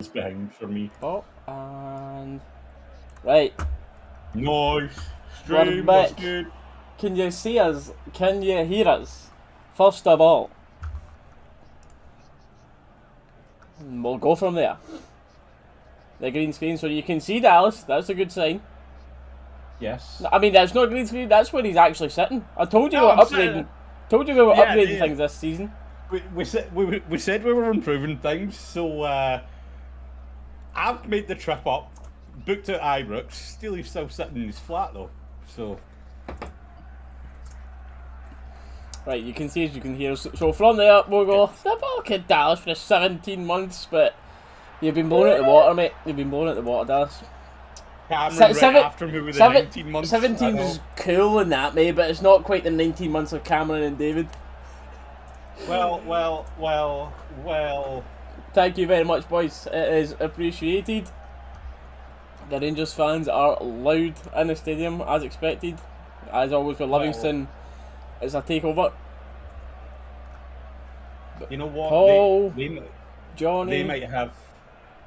It's behind for me. Oh, and right. Nice. We're Stream, back. that's good. Can you see us? Can you hear us? First of all, and we'll go from there. The green screen, so you can see Dallas. That's a good sign. Yes. I mean, that's not green screen. That's where he's actually sitting. I told you we were upgrading. Told you we were upgrading things this season. We said we were improving things, so I've made the trip up, booked at Ibrox. Still, he's still sitting in his flat though. So right, you can see as you can hear. So from there we'll go. Step back at Dallas for 17 months, but you've been blown out the water, mate. You've been blown out the water, Dallas. Cameron right after me with the 19 months. 17 is cool in that, mate, but it's not quite the 19 months of Cameron and David. Well. Thank you very much, boys. It is appreciated. The Rangers fans are loud in the stadium, as expected. As always with Livingston, it's a takeover. You know what? Paul, Johnny, Johnny,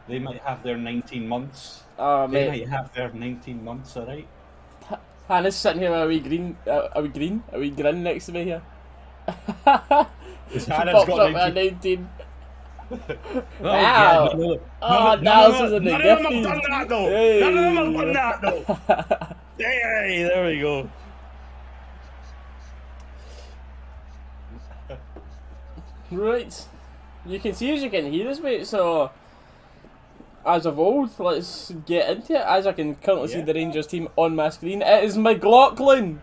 they might have their 19 months. They mate. Might have their 19 months, alright? Hannah's sitting here with a wee grin next to me here. Hannah's got 19. Wow! Dallas is in the None of them have done that though! Hey. None of them have done that though! Hey, there we go. Right. You can see as you can hear us, mate, so as of old, let's get into it. As I can currently see the Rangers team on my screen, it is McLaughlin.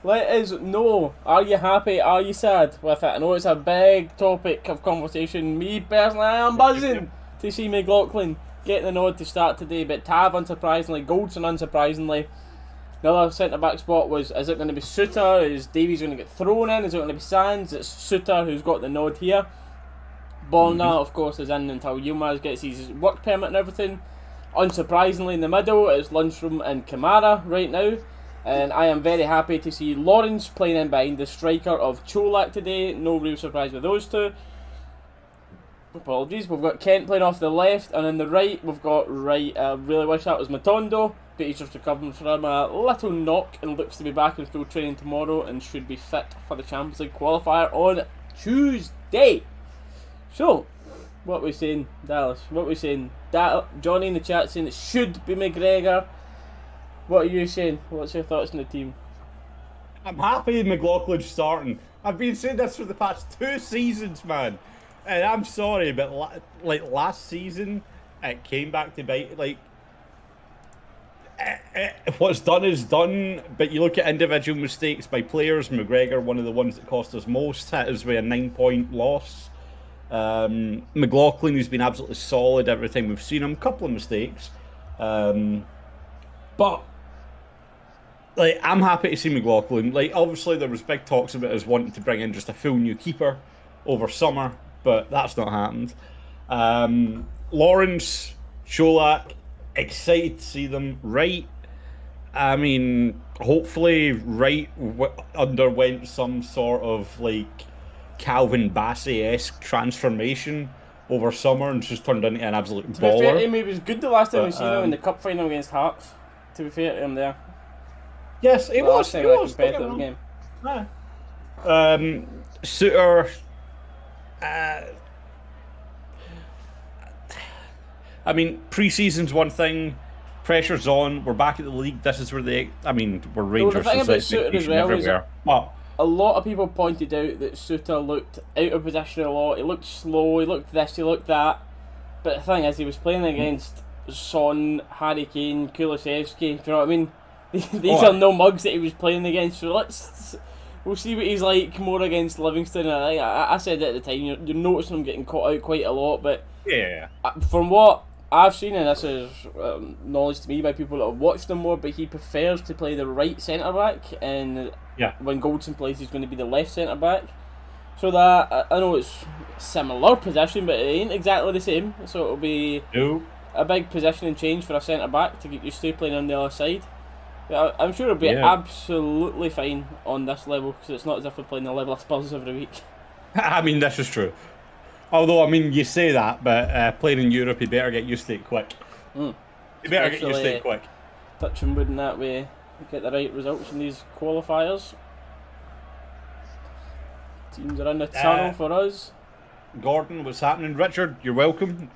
Let us know, are you happy, are you sad with it? I know it's a big topic of conversation. Me personally, I am buzzing to see McLaughlin getting the nod to start today, but Tav unsurprisingly, Goldson unsurprisingly. The other centre-back spot was, is it going to be Suter? Is Davies going to get thrown in? Is it going to be Sands? It's Suter who's got the nod here. Borna, of course, is in until Yilmaz gets his work permit and everything. Unsurprisingly, in the middle, it's Lundstrom and Kamara right now. And I am very happy to see Lawrence playing in behind the striker of Cholak today. No real surprise with those two. Apologies. We've got Kent playing off the left, and on the right, we've got Wright. I really wish that was Matondo, but he's just recovering from a little knock and looks to be back in full training tomorrow and should be fit for the Champions League qualifier on Tuesday. So, what are we saying, Dallas? What are we saying? Johnny in the chat saying it should be McGregor. What are you saying? What's your thoughts on the team? I'm happy McLaughlin's starting. I've been saying this for the past 2 seasons, man. And I'm sorry, but like last season, it came back to bite. Like, what's done is done, but you look at individual mistakes by players. McGregor, one of the ones that cost us most, hit us with a 9-point loss. McLaughlin, who's been absolutely solid every time we've seen him. Couple of mistakes. But like, I'm happy to see McLaughlin. Like, obviously there was big talks about us wanting to bring in just a full new keeper over summer, but that's not happened. Lawrence, Cholak, excited to see them. Wright, I mean, hopefully Wright underwent some sort of like Calvin Bassey-esque transformation over summer and just turned into an absolute baller. To be fair to him, he was good the last time we seen him in the cup final against Hearts. To be fair to him there. Yes, it was. It was a competitive game. Suter. I mean, pre-season's one thing. Pressure's on. We're back at the league. This is where we're Rangers. The thing about Suter as well is but a lot of people pointed out that Suter looked out of position a lot. He looked slow. He looked this. He looked that. But the thing is, he was playing against Son, Harry Kane, Kulusevski. Do you know what I mean? These are no mugs that he was playing against. So we'll see what he's like more against Livingston. I said it at the time. You're noticing him getting caught out quite a lot. But yeah, from what I've seen, and this is knowledge to me by people that have watched him more, but he prefers to play the right centre back, and when Goldson plays, he's going to be the left centre back. So that I know it's similar position, but it ain't exactly the same. So it'll be a big positioning change for a centre back to get used to playing on the other side. But I'm sure it'll be absolutely fine on this level because it's not as if we're playing the level of Spurs every week. I mean, this is true. Although, I mean, you say that, but playing in Europe, you better get used to it quick. You better get used to it quick. Touching wood in that way, get the right results in these qualifiers. Teams are in the tunnel for us. Gordon, what's happening? Richard, you're welcome.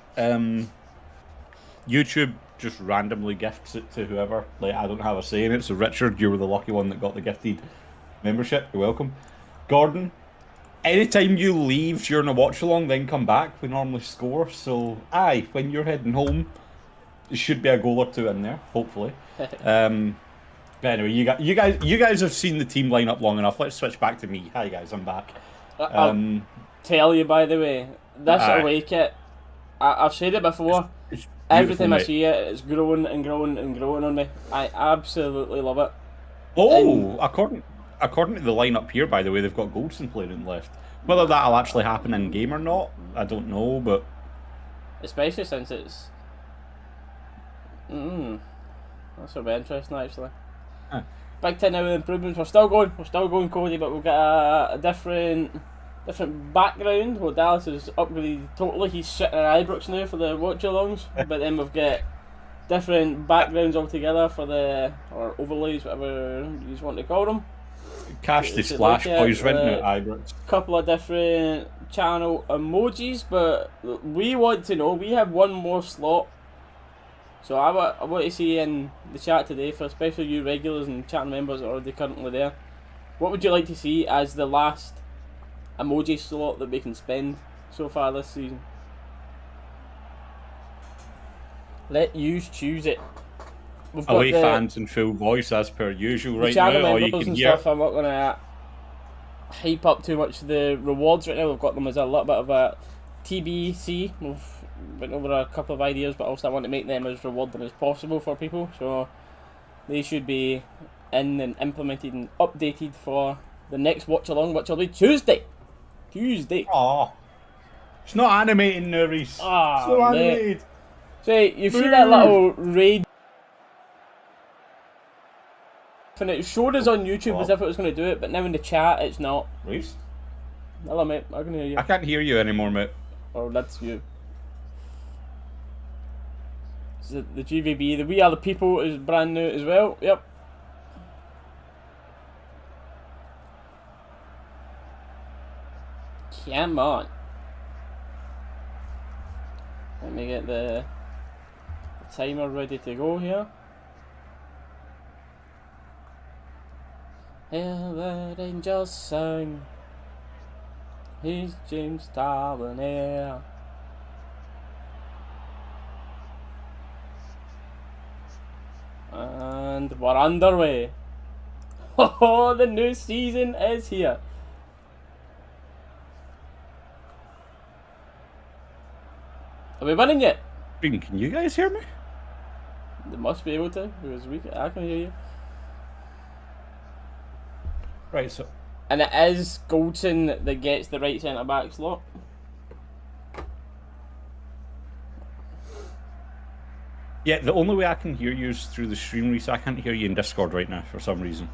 YouTube just randomly gifts it to whoever. Like, I don't have a say in it, so Richard, you were the lucky one that got the gifted membership. You're welcome. Gordon, anytime you leave during a watch along, then come back, we normally score. So, aye, when you're heading home, there should be a goal or two in there, hopefully. But anyway, you guys have seen the team lineup long enough. Let's switch back to me. Hi guys, I'm back. I'll tell you, by the way, this away kit, I've said it before. It's every time mate. I see it, it's growing and growing and growing on me. I absolutely love it. Oh, according to the lineup here, by the way, they've got Goldson playing in left. Whether that'll actually happen in game or not, I don't know. But especially since it's that's will be interesting actually. Big 10 now with improvements. We're still going, Cody, but we've got a different background. Well, Dalus is upgraded totally. He's sitting in Ibrox now for the watch-alongs, but then we've got different backgrounds altogether for or overlays, whatever you want to call them. Cash the splash boys renting at Ibrox. Couple of different channel emojis, but we want to know. We have one more slot. So I want to see in the chat today, for especially you regulars and chat members that are already currently there, what would you like to see as the last emoji slot that we can spend so far this season? Let you choose it. We've got Away fans in full voice as per usual right now. All you can hear. I'm not going to hype up too much the rewards right now. We've got them as a little bit of a TBC. We've went over a couple of ideas, but also I want to make them as rewarding as possible for people. So they should be in and implemented and updated for the next watch along, which will be Tuesday. Aww. It's not animating now, Reese. It's not animated. So you see that little raid, and it showed us on YouTube as if it was going to do it, but now in the chat it's not. Reese? Hello mate, I can hear you. I can't hear you anymore, mate. Oh, that's you. So the GVB, the We Are the People is brand new as well. Yep. Come on. Let me get the timer ready to go here. Hear the angels sing. He's James Darwin here. And we're underway. Oh, the new season is here. Are we winning yet? Can you guys hear me? They must be able to, because I can hear you. Right, so... And it is Goldson that gets the right centre-back slot. Yeah, the only way I can hear you is through the stream, Reese. I can't hear you in Discord right now, for some reason.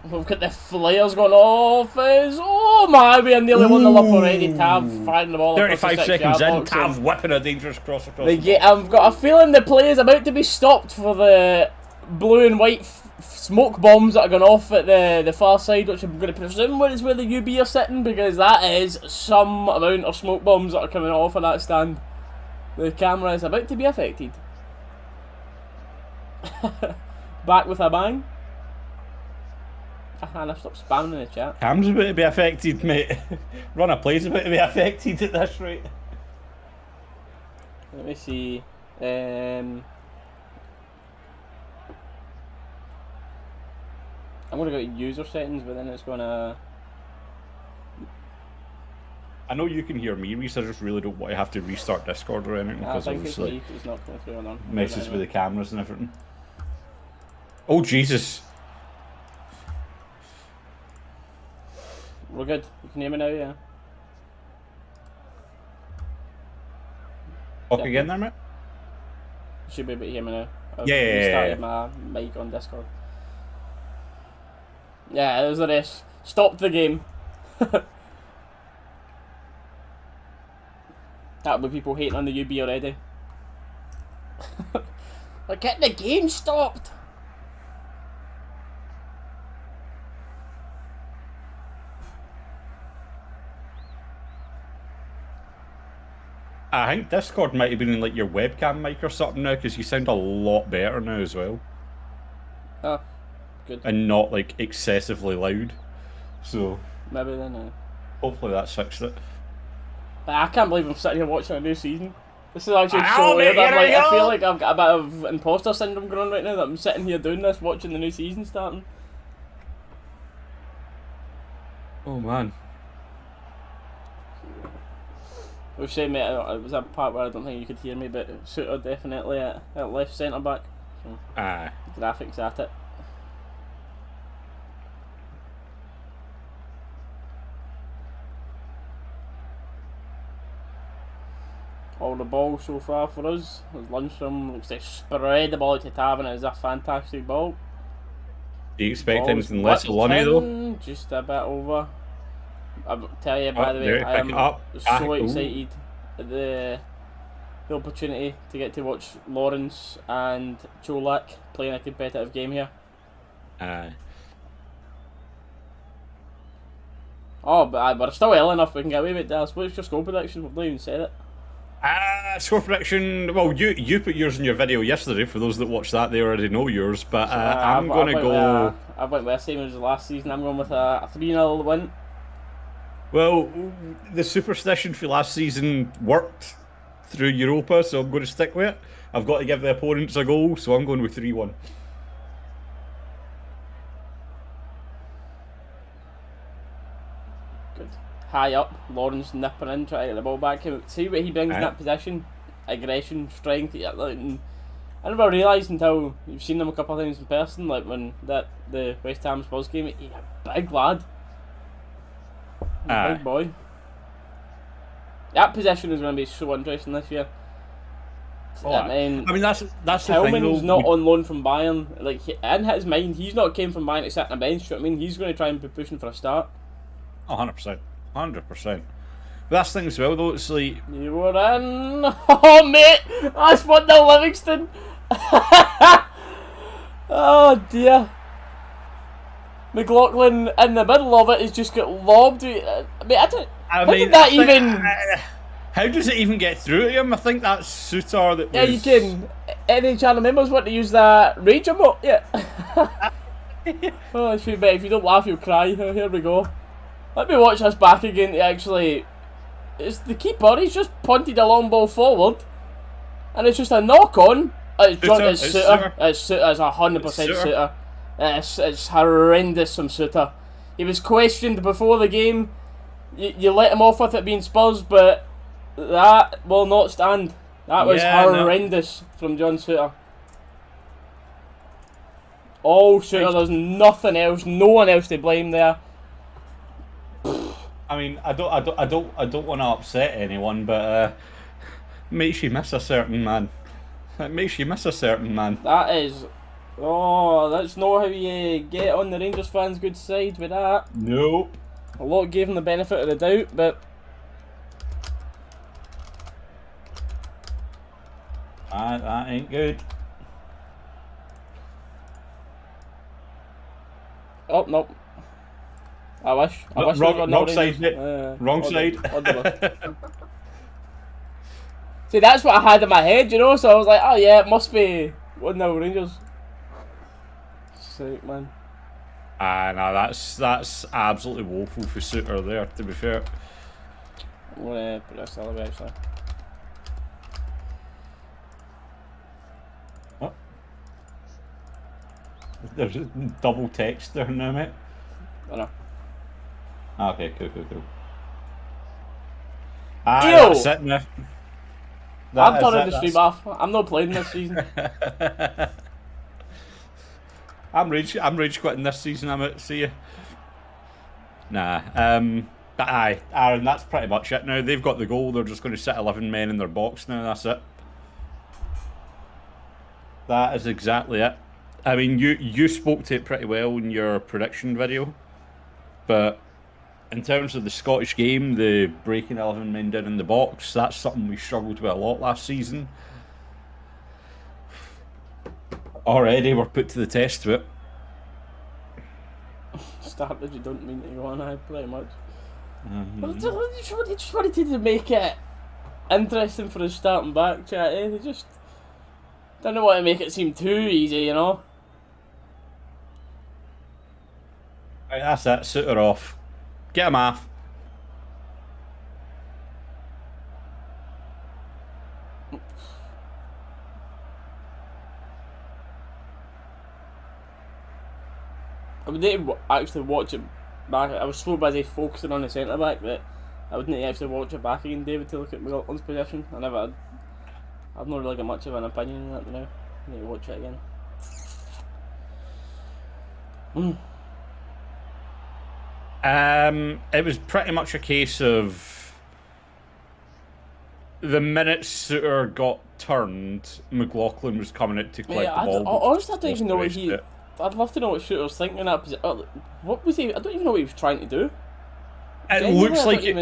We've got the flares going off. Oh my, we are nearly 1-0 up already. Tav firing the ball 35 seconds in, Tav whipping a dangerous cross across the ball. I've got a feeling the play is about to be stopped for the blue and white smoke bombs that are going off at the far side, which I'm going to presume is where the UB are sitting, because that is some amount of smoke bombs that are coming off of that stand. The camera is about to be affected. Back with a bang. And I've stopped spamming in the chat. Cam's about to be affected, mate. Run a play's about to be affected at this rate. Let me see. I'm going to go to user settings, but then it's going to... I know you can hear me, Reese. I just really don't want to have to restart Discord or anything, because obviously it's not going through on messes with the cameras and everything. Oh, Jesus. We're good. You can hear me now, yeah? Talk again there, mate? You should be able to hear me now. I've Yeah. restarted my mic on Discord. Yeah, there's the rest. Stop the game. That'll be people hating on the UB already. Like, get the game stopped! I think Discord might have been in like your webcam mic or something now, because you sound a lot better now as well. Oh, good. And not like excessively loud. So maybe then. Hopefully that's fixed it. I can't believe I'm sitting here watching a new season. This is actually so weird. I feel like I've got a bit of imposter syndrome going on right now, that I'm sitting here doing this, watching the new season starting. Oh man. We've said, mate, it was a part where I don't think you could hear me, but Suter definitely at left centre back. So, graphics at it. All the ball so far for us. Lundstrom looks to spread the ball to Tavern. It is a fantastic ball. Do you expect anything less of Lunny though? Just a bit over. I'll tell you, by the way, I am so excited at the opportunity to get to watch Lawrence and Cholak playing a competitive game here. Oh, but we're still early enough we can get away with it, Dallas. What's your score prediction? We've not even said it. Score prediction. Well, you put yours in your video yesterday. For those that watch that, they already know yours. But I'm going to go. I went with the same as last season. I'm going with a 3-0 win. Well, the superstition for last season worked through Europa, so I'm going to stick with it. I've got to give the opponents a goal, so I'm going with 3-1. Good. High up, Lawrence nipping in, trying to get the ball back. See what he brings in that possession. Aggression, strength. And I never realised until you've seen him a couple of times in person, like when the West Ham Spurs game, he's a big lad. Big boy. That possession is going to be so interesting this year. I mean that's the Tillman's thing. Not on loan from Bayern. Like in his mind, he's not came from Bayern to sit on a bench. You know what I mean, he's going to try and be pushing for a start. 100%, 100%. That's the thing as well, though. It's like you were in. Oh mate, that's what the Livingston. Oh dear. McLaughlin in the middle of it has just got lobbed. How does it even get through to him? I think that's Suter that was... Yeah, you can. Any channel members want to use that rage emote? Yeah. Oh, it's pretty bad. If you don't laugh, you'll cry. Here we go. Let me watch this back again to actually... It's the keeper. He's just punted a long ball forward. And it's just a knock-on. It's Suter. It's 100% Suter. It's horrendous from Suter. He was questioned before the game. You let him off with it being Spurs, but that will not stand. That was horrendous from John Suter. Oh, Suter, there's nothing else, no one else to blame there. I mean, I don't want to upset anyone, but makes you miss a certain man. It makes you miss a certain man. That is. Oh, that's not how you get on the Rangers fans' good side with that. Nope. A lot gave him the benefit of the doubt, but... That ain't good. Oh, no. I wish. Wrong side, mate. Wrong side. See, that's what I had in my head, you know, so I was like, oh yeah, it must be 1-0 Rangers. Sick, man. No, that's absolutely woeful for Suter there, to be fair. I'm going to put this all the way, actually. What? There's double text there now, mate. I know. Okay, cool. That's it now. I'm turning the stream off. I'm not playing this season. I'm rage quitting this season. I'm out. See you. Nah. But aye, Aaron, that's pretty much it now. They've got the goal. They're just going to sit 11 men in their box now. That's it. That is exactly it. I mean, you spoke to it pretty well in your prediction video, but in terms of the Scottish game, the breaking 11 men down in the box, that's something we struggled with a lot last season. Already, we're put to the test with it. Start that you don't mean to go on, pretty much. But they just wanted to make it interesting for the starting back chat, eh? They just don't want to make it seem too easy, you know? Right, that's it. Suit her off. Get him off. I would need to actually watch it back. I was so busy focusing on the centre back that I would need to actually watch it back again, David, to look at McLaughlin's position. I've not really got much of an opinion on that now. I need to watch it again. It was pretty much a case of the minute Suter got turned, McLaughlin was coming out to collect the ball. Honestly, I don't even know what I'd love to know what Suter was thinking in that position. What was he? I don't even know what he was trying to do. It looks like it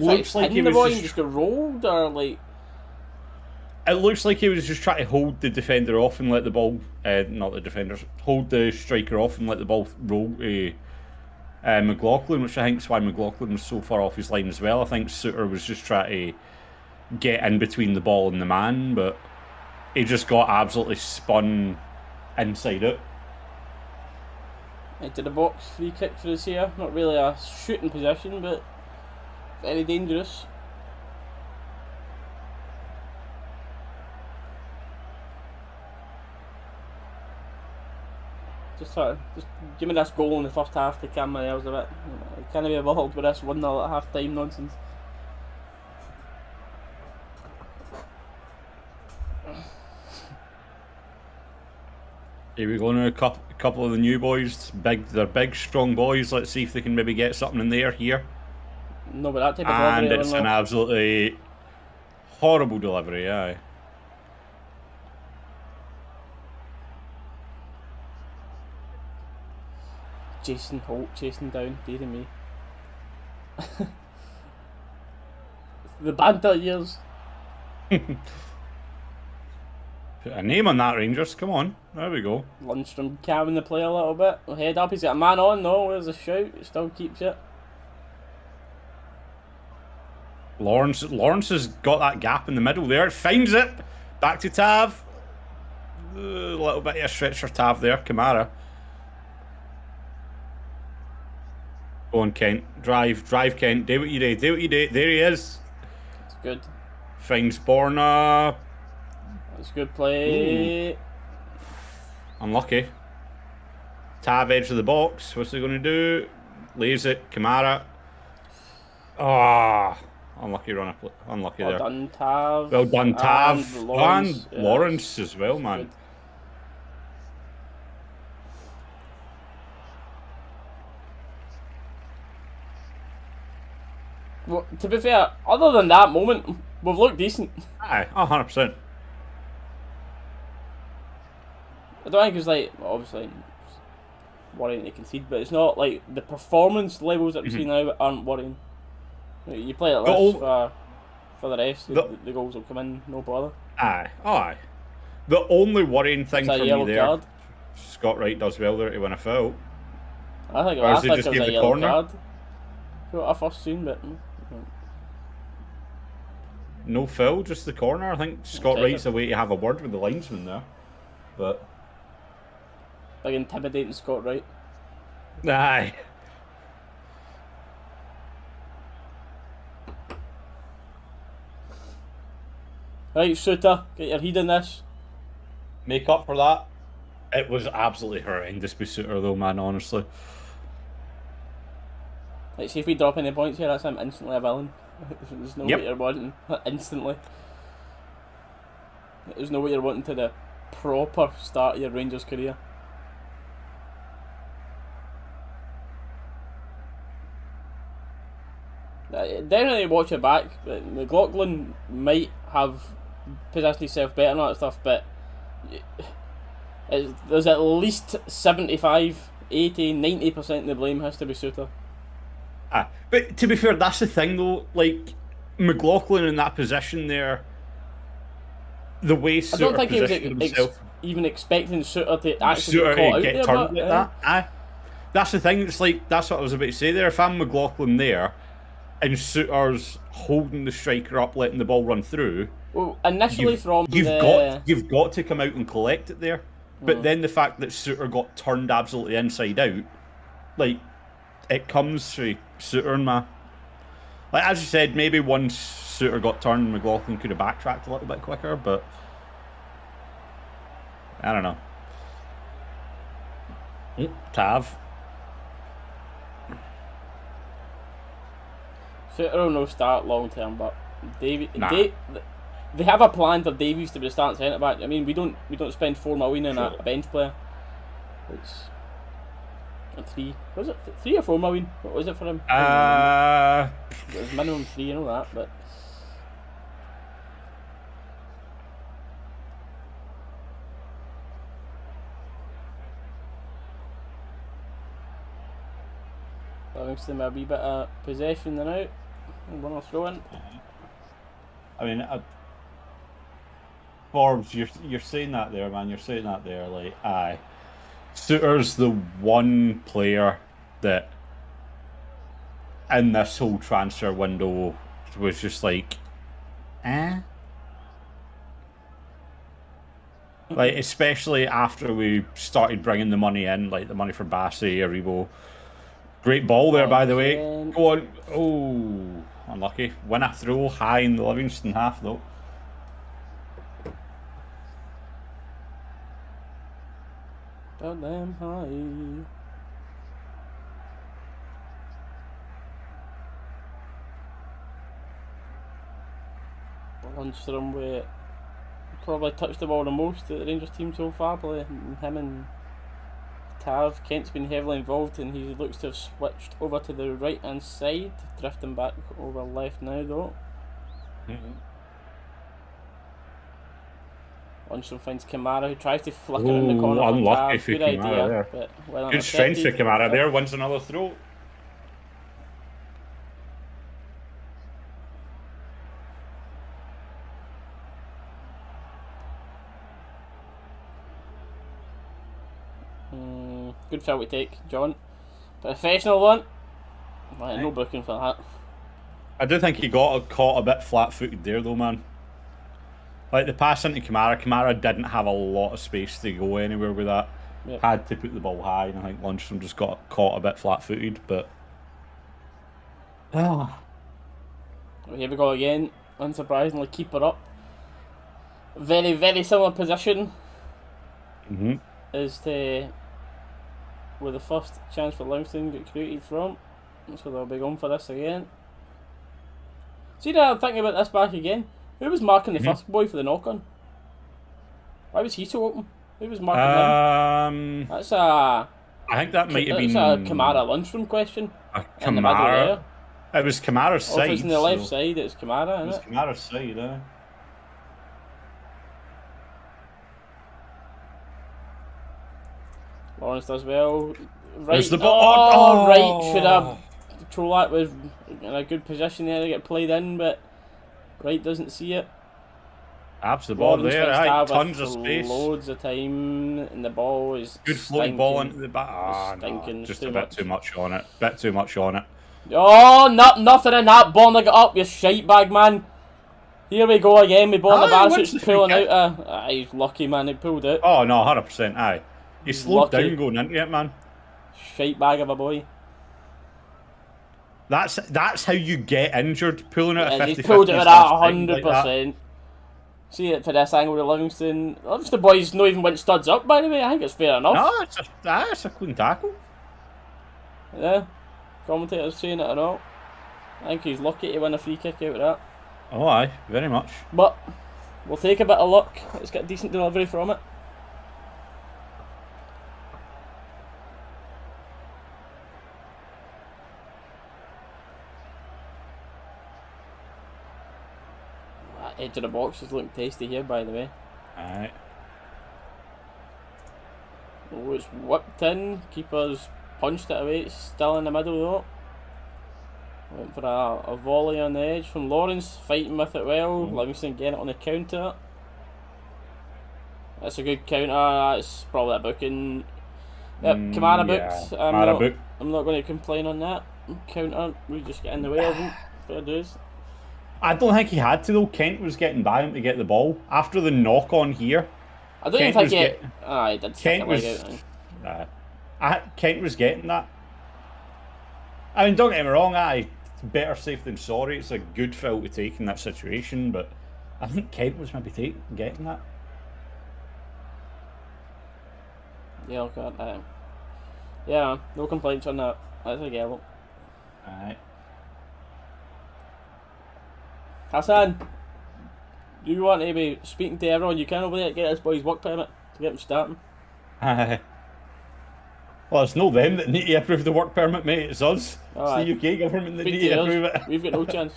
looks like he was just got rolled, or like. It looks like he was just trying to hold the defender off and let the ball, not the defenders, hold the striker off and let the ball roll to McLaughlin, which I think is why McLaughlin was so far off his line as well. I think Suter was just trying to get in between the ball and the man, but he just got absolutely spun inside it. Into the box, free kick for us here. Not really a shooting position, but very dangerous. Just give me this goal in the first half to calm my nerves a bit. I can't be involved with this 1-0 at half time nonsense. Here we go now, a couple of the new boys. They're big, strong boys. Let's see if they can maybe get something in there here. No, but that type of delivery. And it's an absolutely horrible delivery, aye. Jason Holt chasing down, dear me. The banter years. Put a name on that, Rangers. Come on. There we go. Lundstrom carrying the play a little bit. Head up, he's got a man on. No, where's the shout? It still keeps it. Lawrence has got that gap in the middle there. Finds it. Back to Tav. A little bit of a stretch for Tav there. Kamara. Go on, Kent. Drive, Kent. Do what you do. There he is. It's good. Finds Borna. That's good play. Ooh. Unlucky. Tav edge of the box. What's he going to do? Lays it. Kamara. Ah. Unlucky runner. Unlucky there. Well done, Tav. Well done, Tav. And Lawrence, Lawrence as well, man. Good. Well, to be fair, other than that moment, we've looked decent. Aye, 100%. I don't think it's like, obviously, worrying to concede, but it's not like the performance levels that we see now aren't worrying. You play like this for the rest, the goals will come in, no bother. Aye, aye. The only worrying thing for me there, card. Scott Wright does well there to win a foul. I think it was a yellow card. What I first seen, but no foul, just the corner. I think Scott Wright's a way to have a word with the linesman there, but big intimidating Scott Wright. Aye. Right, Suter, get your head in this. Make up for that. It was absolutely horrendous with Suter though, man, honestly. Like, see if we drop any points here, that's him instantly a villain. There's no what you're wanting. Instantly. There's no what you're wanting to the proper start of your Rangers career. Definitely watch it back. McLaughlin might have positioned himself better and all that stuff, but there's at least 75, 80, 90% of the blame has to be Suter. But to be fair, that's the thing though. Like McLaughlin in that position there, the way I don't Suter think he was positioned himself, even expecting Suter to actually Suter get caught to out get there, turned but like that. That's the thing. It's like that's what I was about to say there. If I'm McLaughlin there, and Suter's holding the striker up, letting the ball run through. Well, initially You've got to come out and collect it there. But then the fact that Suter got turned absolutely inside out, like it comes through Suter and like as you said, maybe once Suter got turned, McLaughlin could have backtracked a little bit quicker, but I don't know. Tav. Suter will no start long term, but they Nah. have a plan for Davies to be the starting centre back. I mean, we don't spend $4 million on a bench player. It's a 3. Was it 3 or 4 million? What was it for him? It was minimum 3, you know that, but. Livingston with a wee bit of possession then out. One more throw in. I mean, Forbes, you're saying that there, man. You're saying that there. Like, aye, Suter's the one player that in this whole transfer window was just like, like especially after we started bringing the money in, like the money for Bassey, HEREEE. Great ball there, by the way. Go on. Oh, unlucky. Win a throw high in the Livingston half, though. Damn high. Lundstrom with probably touched the ball the most at the Rangers team so far. Probably him and Tav. Kent's been heavily involved and he looks to have switched over to the right hand side, drifting back over left now though. Lundstrom finds Kamara, who tries to flick it in the corner. Unlucky for Good idea, there. but well good strength for Kamara there. Wins another throw. Good foul we take, John. Professional one. Right, no booking for that. I do think he got caught a bit flat-footed there, though, man. Like the pass into Kamara, Kamara didn't have a lot of space to go anywhere with that. Yep. Had to put the ball high, and I think Lundstrom just got caught a bit flat-footed. But well, here we go again. Unsurprisingly, keeper up. Very, very similar position. As to where the first chance for Livingston got created from. So they'll be going for this again. See now I'm thinking about this back again. Who was marking the first boy for the knock-on? Why was he so open? Who was marking him? That's a... I think that might have been... That's a Kamara Lundstrom question. Kamara? It was Kamara's side. If it's on the left side, it's Kamara, isn't it? It was Kamara's side, eh? Lawrence does well. Right. There's the ball. Right. Should have control that was in a good position there to get played in, but Wright doesn't see it. Abs the ball there, right? Tons of space. Loads of time, and the ball is good floating ball into the back. No, just a bit too much on it. Bit too much on it. Oh, nothing in that ball. Get up, you shite bag, man. Here we go again. We ball in the Barisic pulling out. He's lucky, man. He pulled it. Oh no, 100%. Aye. He slowed down going into it, man. Shite bag of a boy. That's how you get injured, pulling it at 50-50. He's pulled it at 100%. See it for this angle of Livingston. Livingston boys not even went studs up, by the way. I think it's fair enough. No, it's a clean tackle. Yeah. Commentators saying it or not. I think he's lucky to win a free kick out of that. Oh aye, very much. But we'll take a bit of luck. Let's get a decent delivery from it. Edge of the box is looking tasty here, by the way. Alright. Oh, it's whipped in. Keeper's punched it away. It's still in the middle though. Went for a volley on the edge from Lawrence, fighting with it well. Livingston getting it on the counter. That's a good counter. That's probably a booking. Yep, Kamara booked. I'm not going to complain on that. Counter, we just get in the way of him. Fair dues. I don't think he had to though. Kent was getting by him to get the ball after the knock on here. I don't even think he did stick a leg out. Kent was getting that. I mean, don't get me wrong. Better safe than sorry. It's a good foul to take in that situation, but I think Kent was maybe getting that. Yeah, okay. Yeah, no complaints on that. That's a yellow. Alright. Hassan, do you want to be speaking to everyone you can over there to get this boy's work permit to get him starting? Aye. Well, it's not them that need to approve the work permit, mate. It's us. It's the UK government that need to approve it. We've got no chance.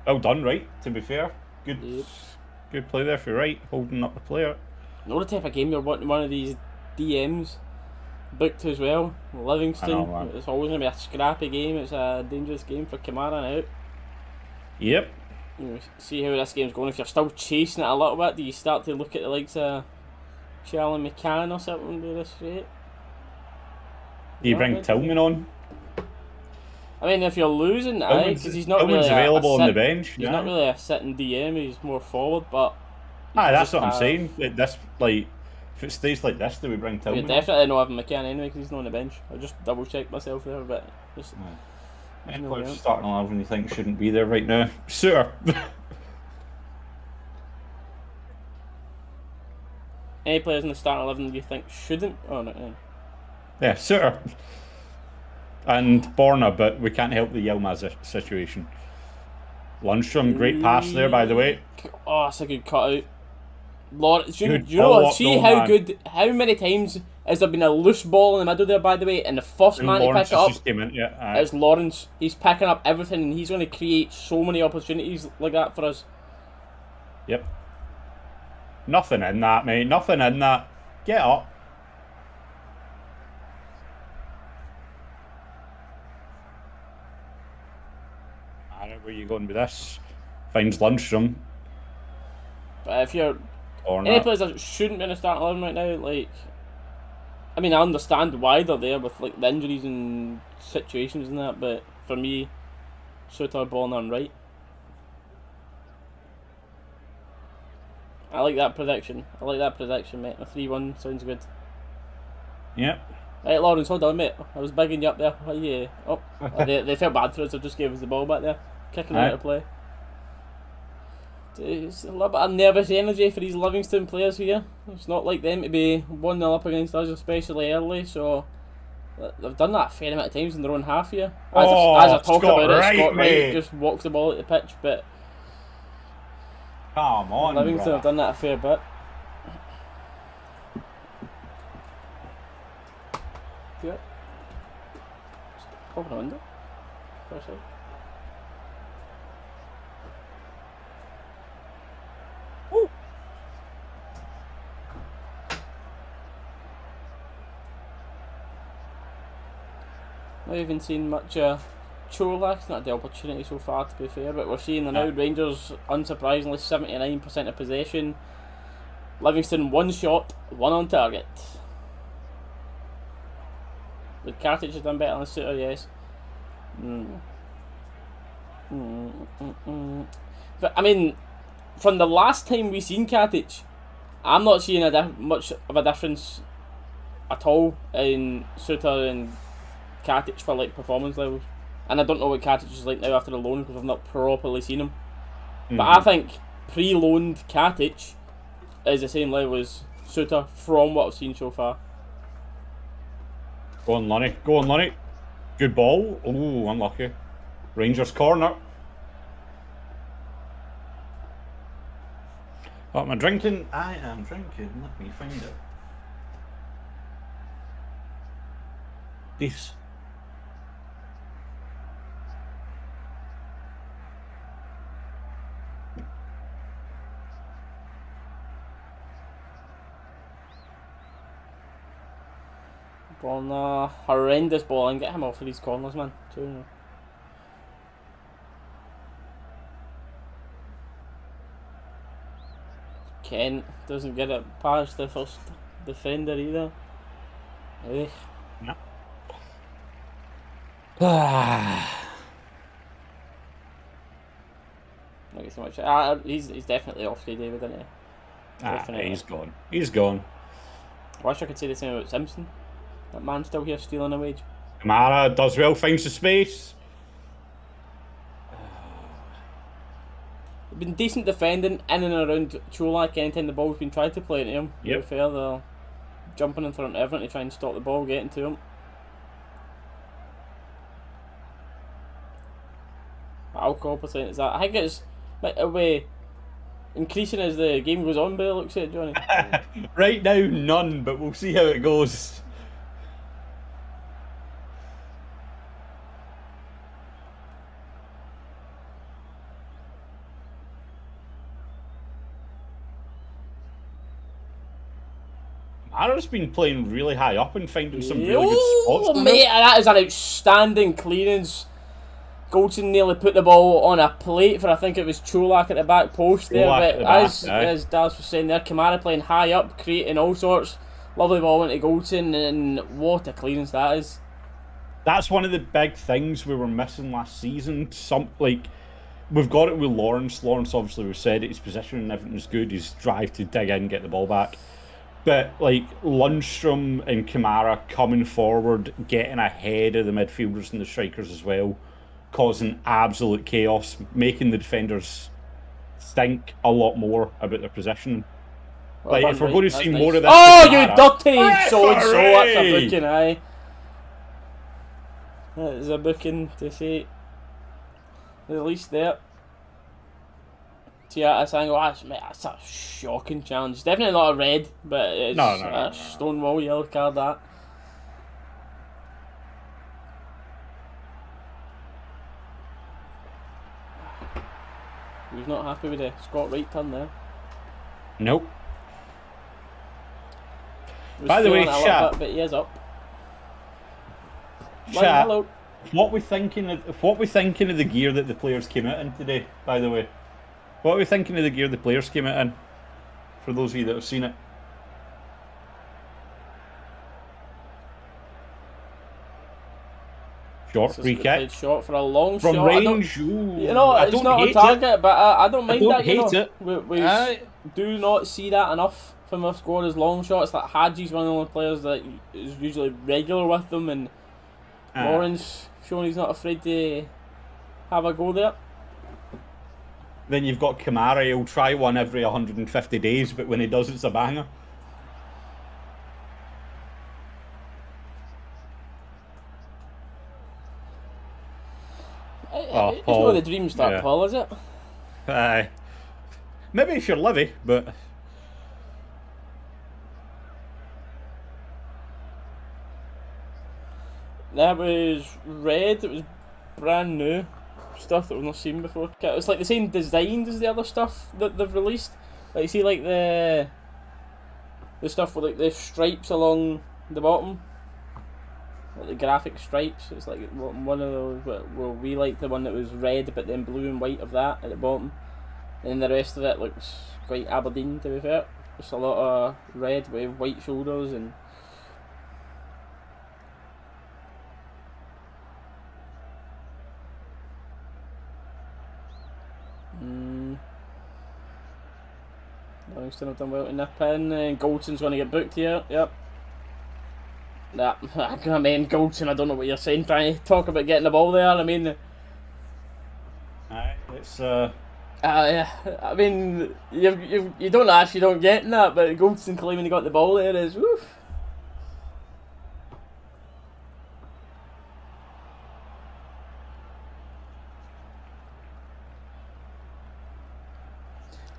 Well done, right? To be fair, good play there for Wright, holding up the player. Know the type of game you're wanting one of these DMs booked as well. Livingston. It's always going to be a scrappy game. It's a dangerous game for Kamara now. Yep. See how this game's going. If you're still chasing it a little bit, do you start to look at the likes of Charlie McCann or something to this rate? Do you bring Tillman on? I mean, if you're losing, because he's not really available on the bench. He's not really a sitting DM. He's more forward, but that's what I'm saying. This, like, if it stays like this, do we bring Tillman? We definitely not having McCann anyway because he's not on the bench. I just double checked myself there, but just. Any players starting 11 you think shouldn't be there right now? Suter. Any players in the starting 11 you think shouldn't? Oh no. Yeah, Suter. And Borna, but we can't help the Yilmaz situation. Lundstrom, great pass there, by the way. Oh, that's a good cutout. Lord, how many times has there been a loose ball in the middle there, by the way, and the first man to pick it up is Lawrence. He's picking up everything, and he's going to create so many opportunities like that for us. Yep. Nothing in that, mate. Nothing in that. Get up. I don't know where you going with this. Finds Lundstrom. But if you're any players that shouldn't be in the starting 11 right now, like, I mean, I understand why they're there with like the injuries and situations and that, but for me, Suter, Borna and Wright. I like that prediction. Mate. A 3-1 sounds good. Yep. Right, Lawrence, hold on, mate. I was bigging you up there. They felt bad for us, so just gave us the ball back there. Kicking out of play. It's a little bit of nervous energy for these Livingston players here. It's not like them to be 1-0 up against us, especially early, so they've done that a fair amount of times in their own half here. As I talk about it, Scott Wright just walks the ball at the pitch, but come on, Livingston have done that a fair bit. Yeah. Just open the window for a second. I haven't seen much Cholak. It's not the opportunity so far, to be fair, but we're seeing the now Rangers, unsurprisingly, 79% of possession. Livingston 1 shot, 1 on target. But Kartic has done better than Suter, yes. But I mean, from the last time we seen Kartic, I'm not seeing much of a difference at all in Suter and Kartic for like performance levels, and I don't know what Kartic is like now after the loan because I've not properly seen him. But I think pre-loaned Kartic is the same level as Suter from what I've seen so far. Go on, Lunny. Good ball. Oh, unlucky. Rangers corner. What am I drinking? I am drinking. Let me find it. This. Corner, horrendous ball, and get him off of these corners, man. 2-0. Kent doesn't get it past the first defender either. Ugh. No. Not get so much. He's definitely off today, David, isn't he? He's gone. He's gone. I wish I could say the same about Simpson. That man's still here stealing a wage. Kamara does well, finds the space. Been decent defending in and around Cholak anytime the ball's been tried to play into him. Yep. To be fair, they're jumping in front of everything to try and stop the ball getting to him. Alcohol percentage that. I think it's away increasing as the game goes on, but it looks at Johnny. Right now, none, but we'll see how it goes. Mara's been playing really high up and finding some really good spots. Oh, mate, that is an outstanding clearance. Goldson nearly put the ball on a plate for, I think it was Cholak at the back post there. But as Dalus was saying there, Kamara playing high up, creating all sorts. Lovely ball into Goldson, and what a clearance that is. That's one of the big things we were missing last season. We've got it with Lawrence. Lawrence, obviously, we've said it, his position and everything's good. His drive to dig in, get the ball back. But like Lundstrom and Kamara coming forward, getting ahead of the midfielders and the strikers as well, causing absolute chaos, making the defenders think a lot more about their position. Well, like if we're going to see more of this, oh, you dirty so-and-so! That's a booking, aye. That is a booking to say the least there. Yeah, I think that's a shocking challenge. Definitely not a red, but it's a stonewall yellow card. That. He's not happy with the Scott Wright turn there. Nope. By the way, chat, but he is up. Chat, hello. What we thinking of the gear that the players came out in today? By the way. What are we thinking of the gear the players came out in? For those of you that have seen it. Short free kick. Shot for a long from shot. range. You know, it's not on target, but I don't mind that. You know, we do not see that enough from our squad as long shots. Like Hadji's one of the only players that is usually regular with them, and Lawrence showing he's not afraid to have a go there. Then you've got Kamara, he'll try one every 150 days, but when he does, it's a banger. It's not the dream start, Paul, is it? Maybe if you're Livy, but... That was red, it was brand new. Stuff that we've not seen before. It's like the same design as the other stuff that they've released. Like you see, like the stuff with like the stripes along the bottom, like the graphic stripes. It's like one of those. Well, we like the one that was red, but then blue and white of that at the bottom, and the rest of it looks quite Aberdeen. To be fair, just a lot of red with white shoulders and. Livingston have done well to nip in, and Goldson's going to get booked here. Yep. I mean, Goldson, I don't know what you're saying, trying to talk about getting the ball there. I mean, it's yeah. I mean, you don't ask, you don't get in that, but Goldson claiming he got the ball there is woof.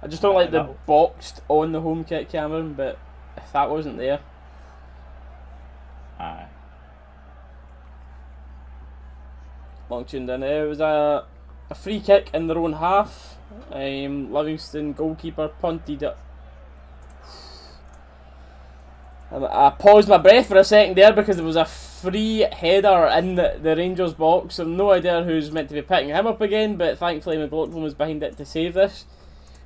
I just don't like the boxed on the home kit, Cameron, but if that wasn't there. Aye. Long tuned in. It was a free kick in their own half. Livingston goalkeeper punted it. I paused my breath for a second there because there was a free header in the Rangers box. I've no idea who's meant to be picking him up again, but thankfully McLaughlin was behind it to save this.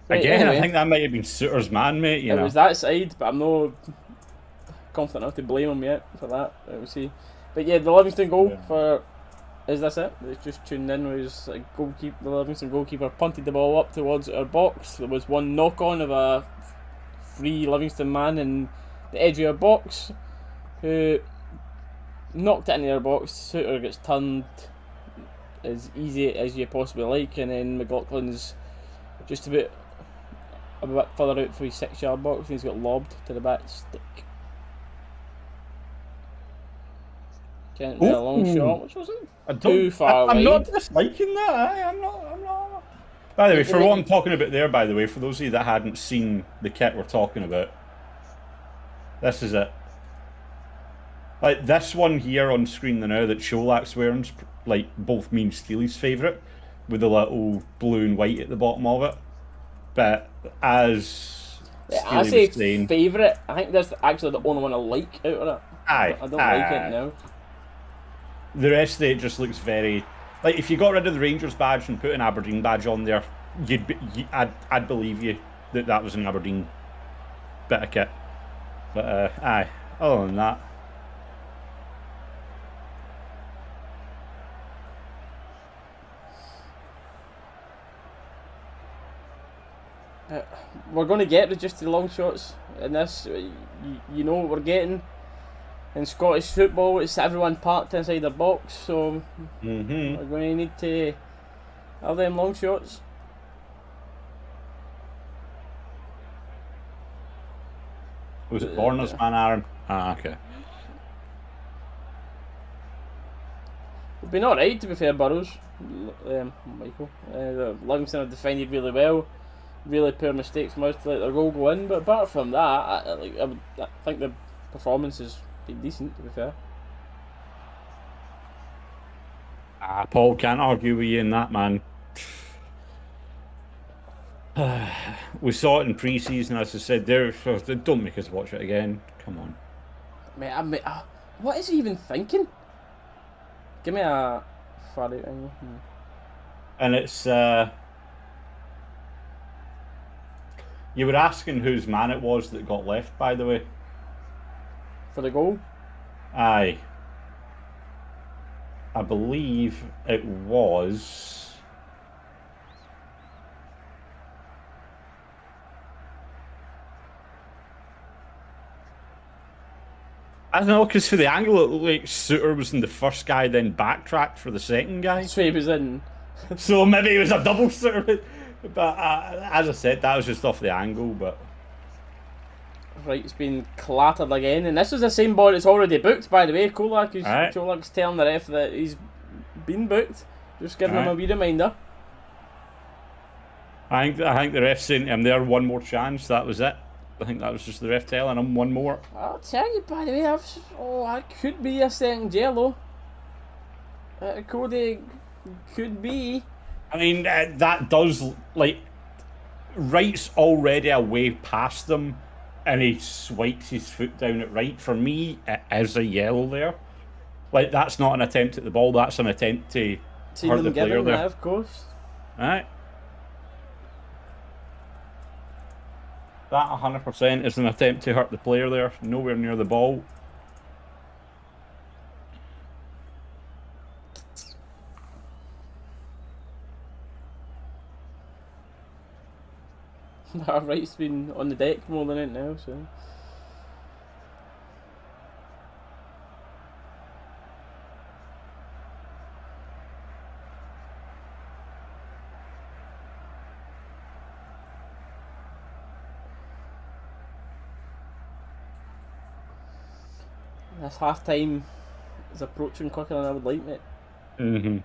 Right, again, anyway, I think that might have been Suter's man, mate. You know, it was that side, but I'm not confident enough to blame him yet for that. We'll see. But yeah, the Livingston goal for... Is this it? It's just tuned in. Was a goalkeeper, the Livingston goalkeeper punted the ball up towards our box. There was one knock on of a free Livingston man in the edge of our box, who knocked it into our box. Suter gets turned as easy as you possibly like, and then McLaughlin's just a bit further out for his 6-yard box, and he's got lobbed to the back stick. Can't do a long shot, which wasn't too far away. I'm not disliking that. I'm not. By the way, for what I'm talking about there, by the way, for those of you that hadn't seen the kit we're talking about, this is it. Like this one here on screen now that Sholak's wearing's like both me and Steely's favourite, with the little blue and white at the bottom of it. But as I say favourite, I think that's actually the only one I like out of it. I don't like it now. The rest of it just looks very... Like, if you got rid of the Rangers badge and put an Aberdeen badge on there, I'd believe you that was an Aberdeen bit of kit. But, other than that... We're going to get just the long shots in this. You know what we're getting. In Scottish football, it's everyone parked inside their box, so we're going to need to have them long shots. Was it Borner's man, Aaron? Okay. We've been alright, to be fair, Burrows. Michael. Livingston have defended really well. Really poor mistakes from us to let their goal go in, but apart from that, I think the performance has been decent, to be fair. Paul, can't argue with you in that, man. We saw it in pre-season, as I said. Don't make us watch it again. Come on. Mate, what is he even thinking? Give me a far out angle. And it's... You were asking whose man it was that got left, by the way. For the goal? Aye. I believe it was... I don't know, because for the angle it looked like Suter was in the first guy, then backtracked for the second guy. So he was in. So maybe it was a double Suter. But as I said, that was just off the angle. But right, it's been clattered again, and this is the same ball that's already booked, by the way. Kolak's telling the ref that he's been booked. Just giving him a wee reminder. I think the ref saying to him there, one more chance. That was it. I think that was just the ref telling him one more. I'll tell you, by the way, that could be a second yellow. Cody could be. I mean, that does, like, Wright's already away past them, and he swipes his foot down at Wright. For me, it is a yellow there. Like, that's not an attempt at the ball, that's an attempt to hurt the player there. Of course. Right. That 100% is an attempt to hurt the player there, nowhere near the ball. Wright's been on the deck more than it now, so. This half time is approaching quicker than I would like, mate.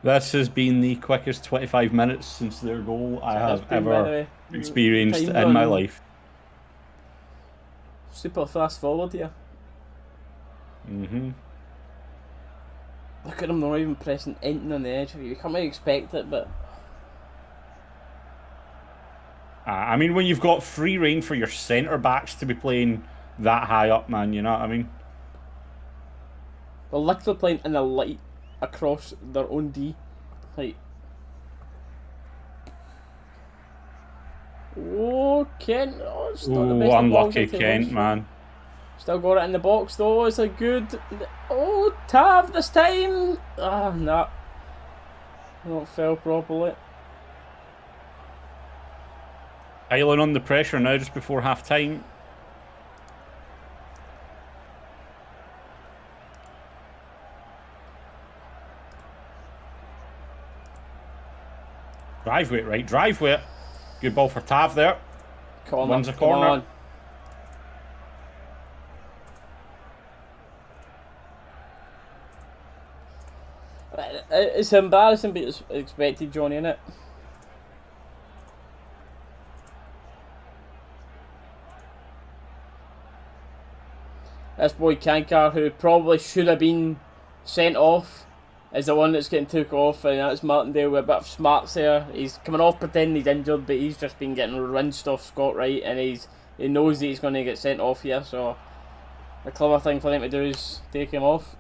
This has been the quickest 25 minutes since their goal I have ever experienced in my life. Super fast forward here. Look at them, they're not even pressing anything on the edge. You can't really expect it, but... I mean, when you've got free reign for your centre-backs to be playing that high up, man. You know what I mean? They're literally playing in the light across their own D. Like, oh, Kent. Oh, it's not the best of balls unlucky into Kent, Wilson. man. Still got it in the box though. It's a good. Oh, Tav this time. Ah, nah. Not fell properly. Island on the pressure now just before half time. Drive with it, right? Drive with it. Good ball for Tav there. Wins a corner. On. It's embarrassing, but it's expected, Johnny, innit? This boy Kankar, who probably should have been sent off, is the one that's getting took off, and that's Martindale with a bit of smarts there. He's coming off pretending he's injured, but he's just been getting rinsed off Scott Wright, and he knows that he's going to get sent off here, so the clever thing for them to do is take him off.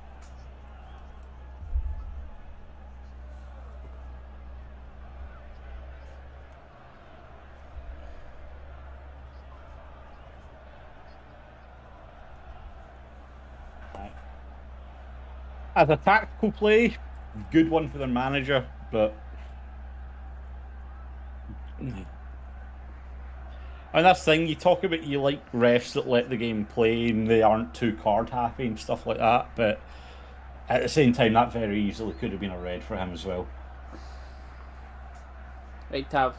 As a tactical play, good one for their manager, but and that's the thing, you talk about you like refs that let the game play and they aren't too card happy and stuff like that, but at the same time that very easily could have been a red for him as well. Right, Tav.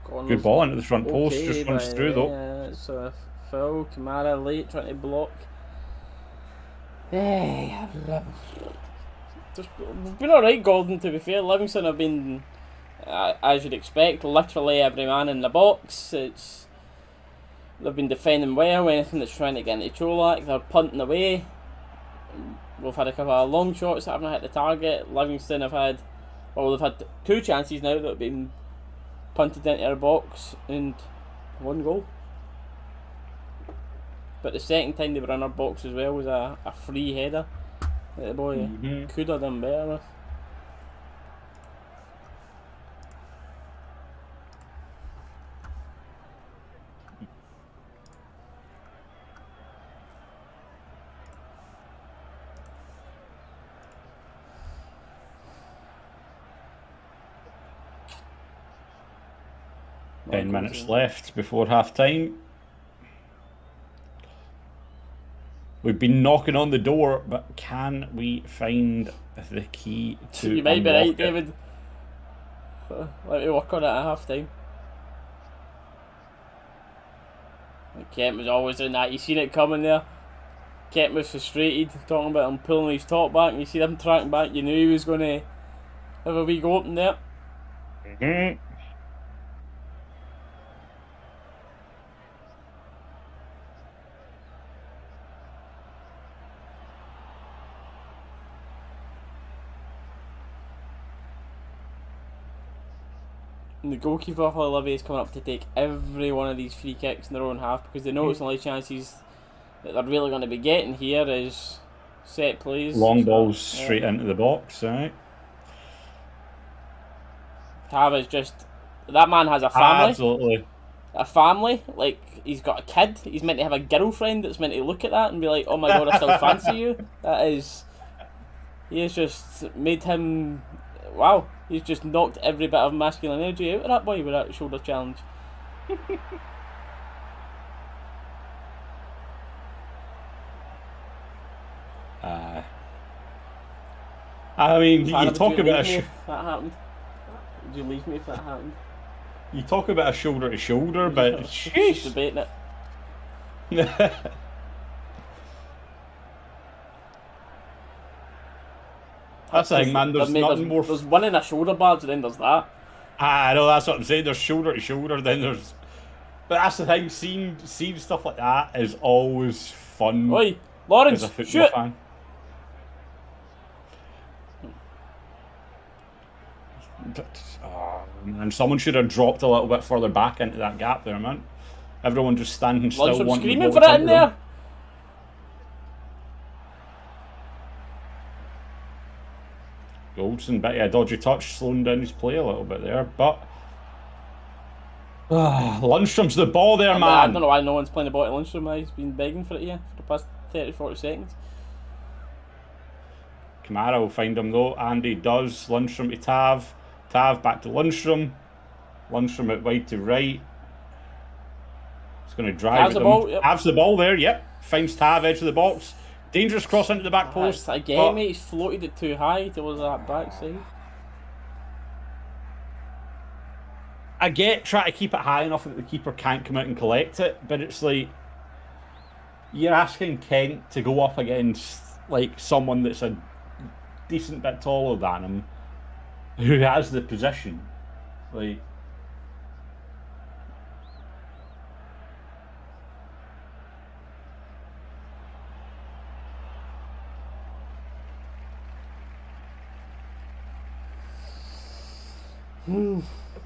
Good ball into the front post, just runs through though. It's a foul. Kamara late trying to block. Hey, we've been alright, Gordon, to be fair. Livingston have been, as you'd expect, literally every man in the box. They've been defending well. Anything that's trying to get into Cholak, they're punting away. We've had a couple of long shots that haven't hit the target. Livingston have had, well, they've had 2 chances now that have been punted into their box and 1 goal. But the second time they were in our box as well was a free header that the boy could have done better with. Ten minutes left before half time. We've been knocking on the door, but can we find the key to You might be right, it? David. Let me work on it at half time. Kent was always doing that. You seen it coming there. Kent was frustrated, talking about him pulling his top back, and you see him tracking back. You knew he was going to have a wee go up in there. And the goalkeeper for Livy is coming up to take every one of these free kicks in their own half because they know it's the only chances that they're really going to be getting here is set plays. Long balls straight into the box, right? Tav is just, that man has a family. Absolutely. A family, like he's got a kid. He's meant to have a girlfriend that's meant to look at that and be like, "Oh my god, I still fancy you." That is, he has just made him. Wow, he's just knocked every bit of masculine energy out of that boy with that shoulder challenge. I mean, you talk about that happened. Would you leave me if that happened? You talk about a shoulder to shoulder, but sheesh. Just debating it. That's the thing, man. There's nothing more. There's one in a shoulder barge, and then there's that. I know, that's what I'm saying. There's shoulder to shoulder, then there's. But that's the thing. Seeing stuff like that is always fun. Oi, Lawrence, as a football shoot! fan. Oh, man, someone should have dropped a little bit further back into that gap there, man. Everyone just standing still, Lundstrom wanting screaming the for ball it to in come to them. there. Goldson, bit of a dodgy touch, slowing down his play a little bit there, but Lundstrom's the ball there, man. I don't know why no one's playing the ball to Lundstrom. He's been begging for it here for the past 30-40 seconds. Kamara will find him though, and he does. Lundstrom to Tav. Tav back to Lundstrom. Lundstrom out wide to right. He's going to drive Has at the them. ball, yep. Has the ball there, yep. Finds Tav, edge of the box. Dangerous cross into the back post. Again, mate, he's floated it too high towards that backside. I get trying to keep it high enough that the keeper can't come out and collect it, but it's like you're asking Kent to go up against like someone that's a decent bit taller than him, who has the position. Like,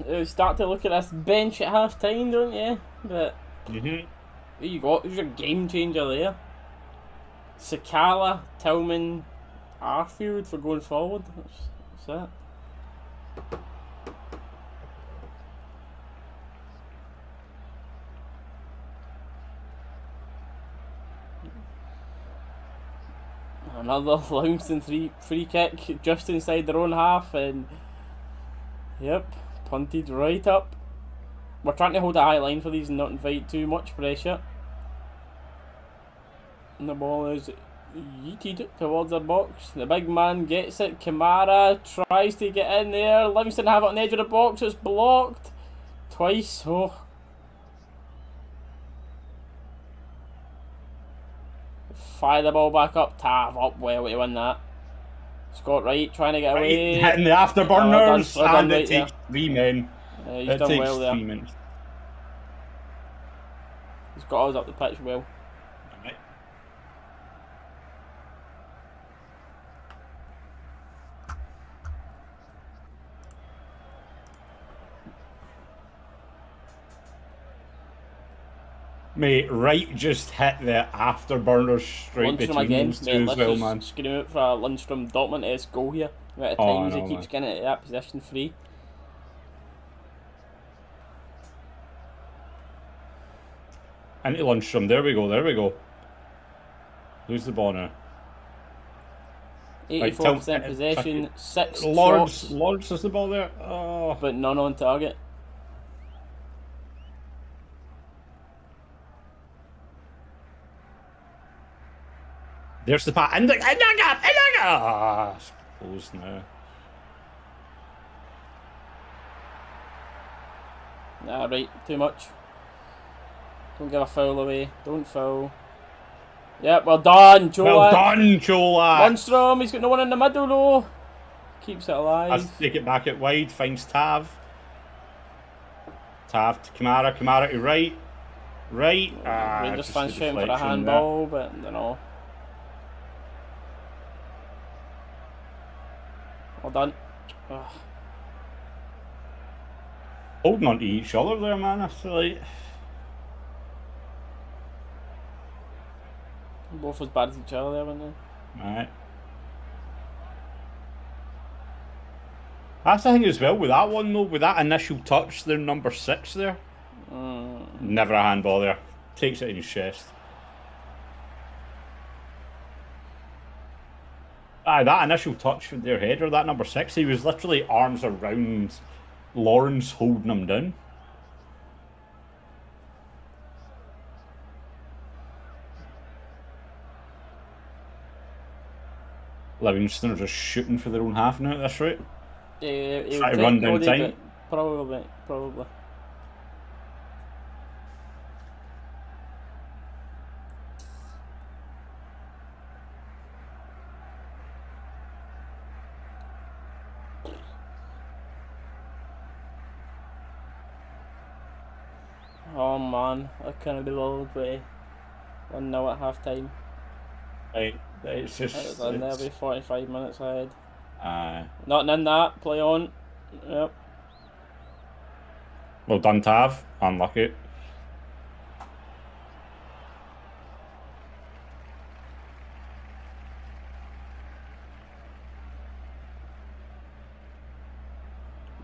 You start to look at this bench at half time, don't you? But there you go. Who's your game changer there? Sakala, Tillman, Arfield for going forward. That's it. Another Livingston free kick just inside their own half, and yep, punted right up. We're trying to hold a high line for these and not invite too much pressure. And the ball is yeeted towards their box. The big man gets it. Kamara tries to get in there. Livingston have it on the edge of the box. It's blocked twice. Oh. Fire the ball back up. Tav up well to win that. Scott Wright trying to get away. Hitting the afterburners, done and right it takes there. 3 men. He's It done takes well there. 3 minutes. He's got us up the pitch well. Right. Mate, Wright just hit the afterburners straight Lundstrom between again, those two mate, as well, let's man. just scream out for a Lundstrom Dortmund-esque goal here. At Oh, times I know, he keeps getting it at that position free. Into Lundstrom, there we go, there we go. Lose the ball now. 84% possession, 6 Lords, shots, Lords has the ball there. Oh. but none on target. There's the pass. In the gap! Ah, it's closed now. Nah, right, too much. Don't give a foul away. Don't foul. Yep, well done, Joe. Well done, Cholak. Lundstrom, he's got no one in the middle though. Keeps it alive. Has to take it back out wide. Finds Tav. Tav to Kamara. Kamara to right. Right. Rangers just fans the shouting for a deflection handball, but you know. Well done. Ugh. Holding on to each other there, man. I feel like. Both as bad as each other there, weren't they? Alright. That's the thing as well with that one though, with that initial touch, they're number 6 there. Never a handball there. Takes it in his chest. That initial touch with their header, that number 6, he was literally arms around Lawrence holding him down. Livingston are just shooting for their own half now at this rate. Yeah, Try to run down time. Probably. Oh man, I can't be bothered with 1-0 at half time. Right, it's just. It was in there, be 45 minutes ahead. Aye. Nothing in that, play on. Yep. Well done, Tav. Unlucky.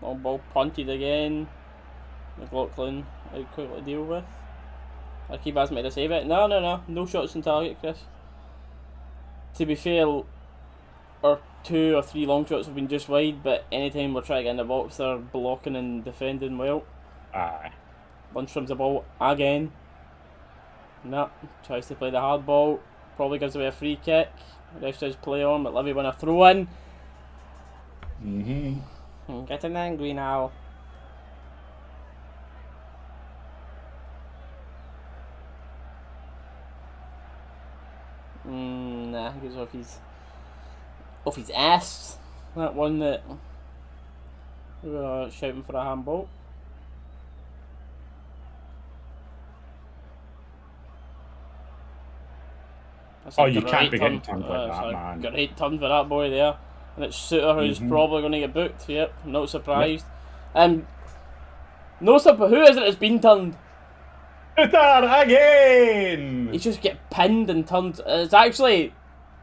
Long ball punted again. McLaughlin out quickly to deal with. Akib hasn't made a save it. No shots on target, Chris. To be fair, our 2 or 3 long shots have been just wide, but anytime we're trying to get in the box, they're blocking and defending well. Aye. Lundstrom's the ball again. No, tries to play the hard ball. Probably gives away a free kick. Ref says play on, but Livy win a throw in. I'm getting angry now. Nah, I think it's off his ass. That one that we were shouting for a handball. Oh, you can't be getting turned like that, man. Great turn for that boy there. And it's Suter who's probably going to get booked. Yep, not surprised. Who is it that's been turned? Suter again! He just get pinned and turned. It's actually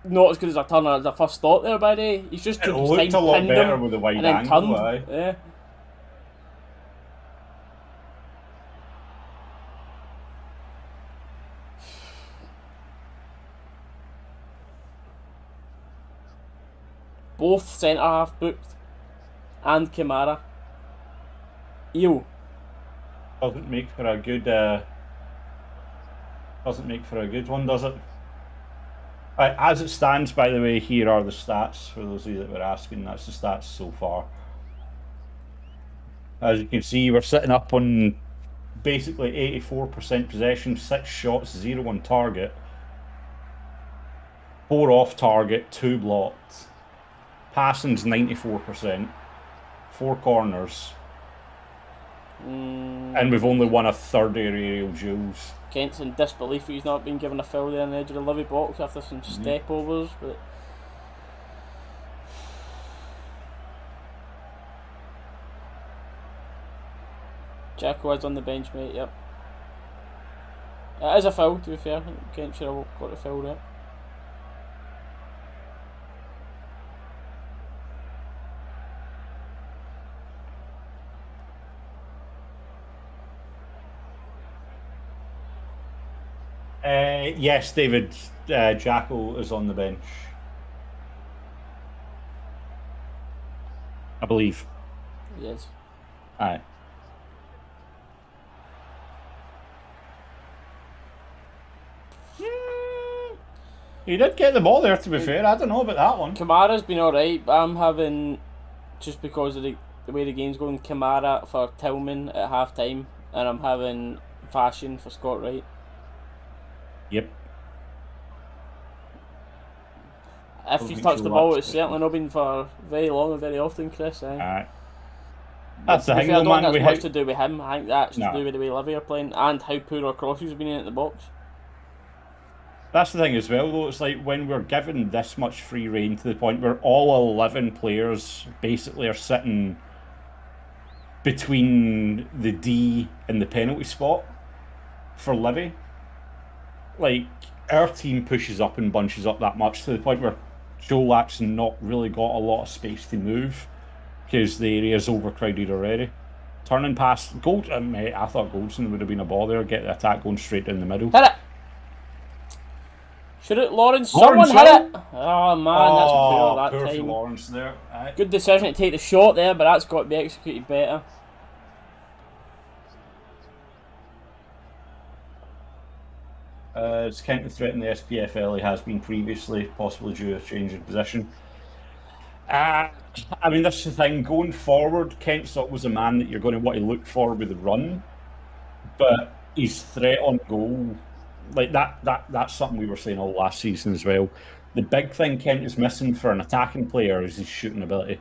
not as good as a turn as a first thought there, by the way. He's just took his time, looked a lot pinned better him, with the wide and then angle, turned. Yeah. Both centre half booked, and Kamara. Ew. Doesn't make for a good. Doesn't make for a good one, does it? Right, as it stands, by the way, here are the stats for those of you that were asking. That's the stats so far. As you can see, we're sitting up on basically 84% possession, 6 shots, 0 on target, 4 off target, 2 blocked. Passing's 94%, 4 corners, and we've only won a third aerial duels. Kent's in disbelief he's not been given a foul there on the edge of the Livy box after some step overs, but Jacko is on the bench, mate. Yep, it is a foul. To be fair, Kent should have got a foul there. Yes, David, Jacko is on the bench. I believe. Yes. Aye. He did get the ball there, to be fair. I don't know about that one. Kamara's been alright, but I'm having, just because of the way the game's going, Kamara for Tillman at half time, and I'm having Fashion for Scott Wright. Yep. If he's touched the ball, it's certainly not been for very long and very often, Chris. Aye. That's the thing, I don't think man. that's much to do with him. I think that's to do with the way Livy are playing and how poor our crosses have been in at the box. That's the thing as well, though. It's like when we're given this much free rein to the point where all 11 players basically are sitting between the D and the penalty spot for Livy. Like, our team pushes up and bunches up that much to the point where Jolak's not really got a lot of space to move because the area's overcrowded already. Turning past Gold, mate, I thought Goldson would have been a ball there, get the attack going straight down the middle. Hit it! Should it, Lawrence? Someone hit it! Oh man, that's poor that poor time. Lawrence there. Good decision to take the shot there, but that's got to be executed better. It's Kent to threaten the SPFL he has been previously, possibly due to a change in position. I mean, that's the thing. Going forward, Kent's always a man that you're going to want to look for with the run, but his threat on goal, like that's something we were saying all last season as well. The big thing Kent is missing for an attacking player is his shooting ability.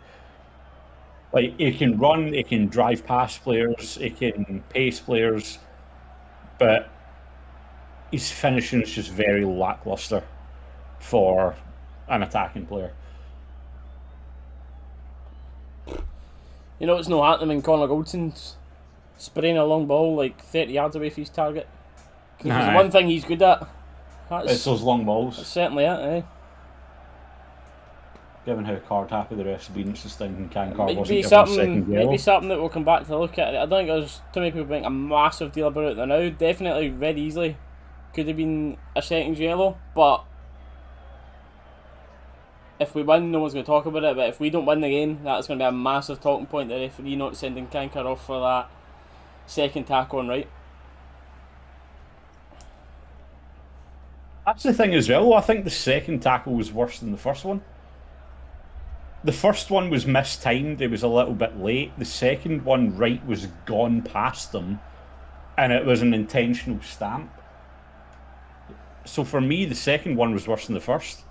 Like, he can run, he can drive past players, he can pace players, but his finishing is just very lackluster for an attacking player. You know, it's not happening when Connor Goldson's spraying a long ball like 30 yards away from his target. Because there's one thing he's good at. It's those long balls. That's certainly it, eh? given how card happy the refs have been since Stinking Kankar wasn't Maybe given a second yellow. maybe something that we'll come back to look at. I don't think there's too many people making a massive deal about it there now. Definitely, very easily, could have been a second yellow, but if we win, no one's going to talk about it. But if we don't win the game, that's going to be a massive talking point. The referee not sending Kankar off for that second tackle on right. That's the thing as well. I think the second tackle was worse than the first one. The first one was mistimed. It was a little bit late. The second one, right, was gone past them, and it was an intentional stamp. So for me, the second one was worse than the first.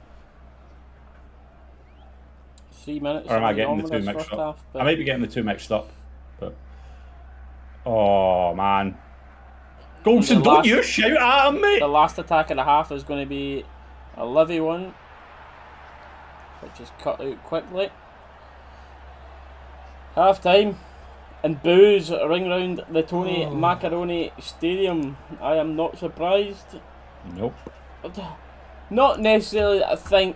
3 minutes. Or am I getting the two mixed up? I might be getting the two mixed up. But oh man, Goldson, don't you shout at him, mate! The last attack of the half is going to be a Livy one, which is cut out quickly. Half time, and boos ring round the Tony Macaroni Stadium. I am not surprised. Nope. Not necessarily that I think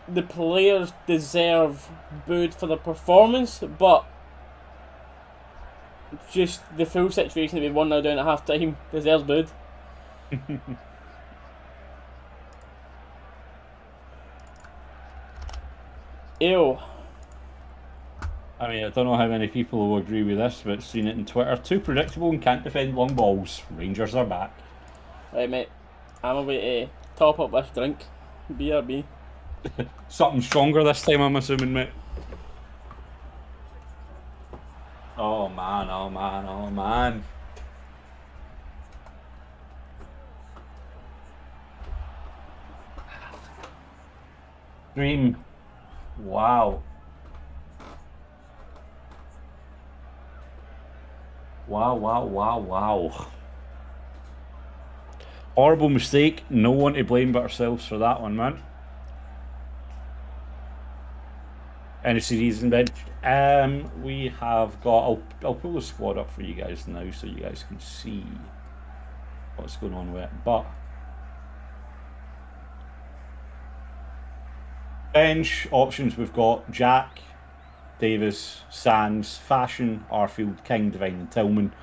the players deserve booed for their performance, but just the full situation that we won now down at half time deserves booed. Ew. I mean, I don't know how many people will agree with this, but seen it on Twitter. Too predictable and can't defend long balls. Rangers are back. Right, mate. I'm away to top up this drink. BRB. Something stronger this time, I'm assuming, mate. Oh man, oh man, oh man. Dream. Wow. Wow, wow, wow, wow. Horrible mistake. No one to blame but ourselves for that one, man. Any series in bench? We have got. I'll pull the squad up for you guys now, so you guys can see what's going on with it. But bench options, we've got Jack, Davis, Sands, Fashion, Arfield, King, Devine, and Tillman.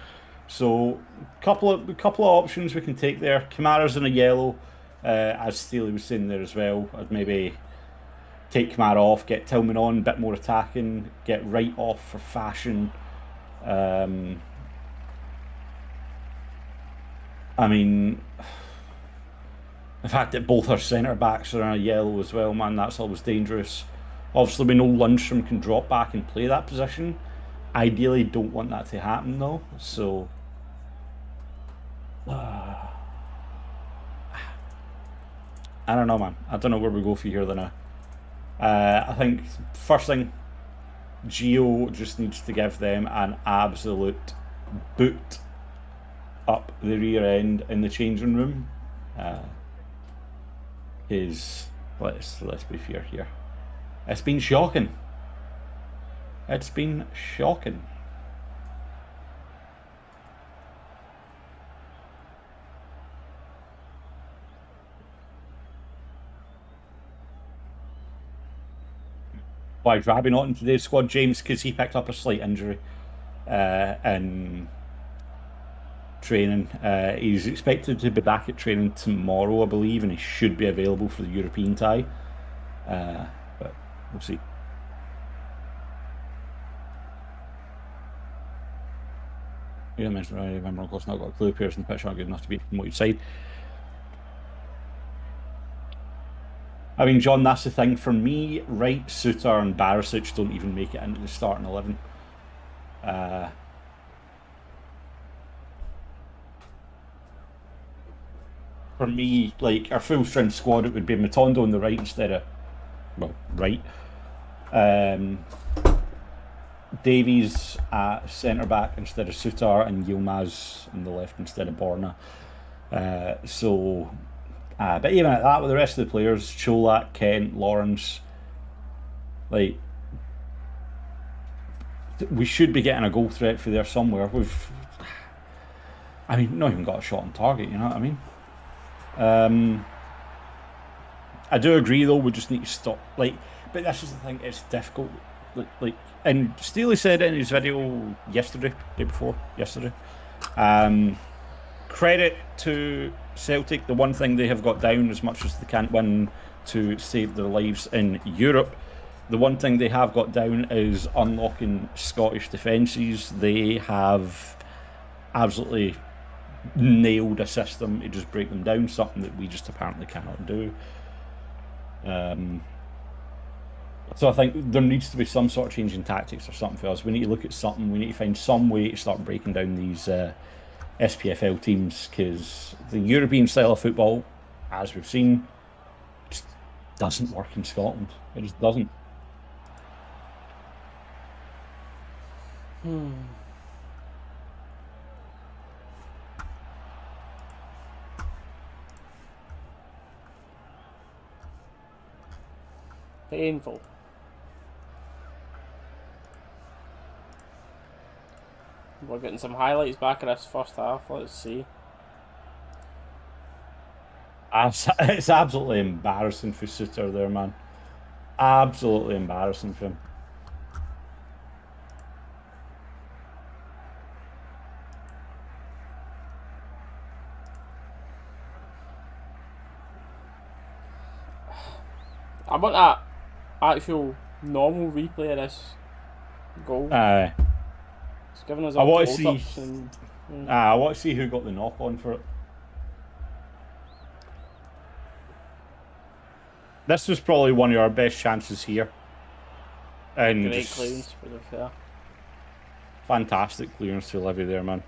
So couple of options we can take there. Kamara's in a yellow, as Steely was saying there as well. I'd maybe take Kamara off, get Tillman on, a bit more attacking, get Wright off for Fashion. I mean, the fact that both our centre backs are in a yellow as well, man, that's always dangerous. Obviously, we know Lundstrom can drop back and play that position. Ideally, don't want that to happen though. So, I don't know, man. I don't know where we go for here then. I think first thing, Gio just needs to give them an absolute boot up the rear end in the changing room. Let's be fair here. It's been shocking. It's been shocking. Why is Rabbi not in today's squad, James? Because he picked up a slight injury in training. He's expected to be back at training tomorrow, I believe, and he should be available for the European tie. But we'll see. Yeah, I mentioned earlier, remember, of course, not got a clue. Players in the pitch aren't good enough to be promoted side. I mean, John, that's the thing. For me, Wright, Suter, and Barisic don't even make it into the starting 11. For me, like, our full strength squad, it would be Matondo on the right instead of, well, right. Davies at centre back instead of Suter, and Yilmaz on the left instead of Borna. But even at that, with the rest of the players, Cholak, Kent, Lawrence, like, we should be getting a goal threat for there somewhere. I mean, not even got a shot on target, you know what I mean? I do agree though, we just need to stop, like, but this is the thing. It's difficult. And Steely said it in his video day before yesterday. Credit to Celtic. The one thing they have got down, as much as they can't win to save their lives in Europe, the one thing they have got down is unlocking Scottish defences. They have absolutely nailed a system to just break them down, something that we just apparently cannot do. So I think there needs to be some sort of change in tactics or something for us. We need to look at something. We need to find some way to start breaking down these SPFL teams, because the European style of football, as we've seen, just doesn't work in Scotland. It just doesn't. Painful. We're getting some highlights back in this first half. Let's see. It's absolutely embarrassing for Suter there, man. Absolutely embarrassing for him. I want that actual normal replay of this goal. It's giving us I want to see. I want to see who got the knock on for it. This was probably one of our best chances here. And great clearance for the fair. Fantastic clearance to Livy there, man.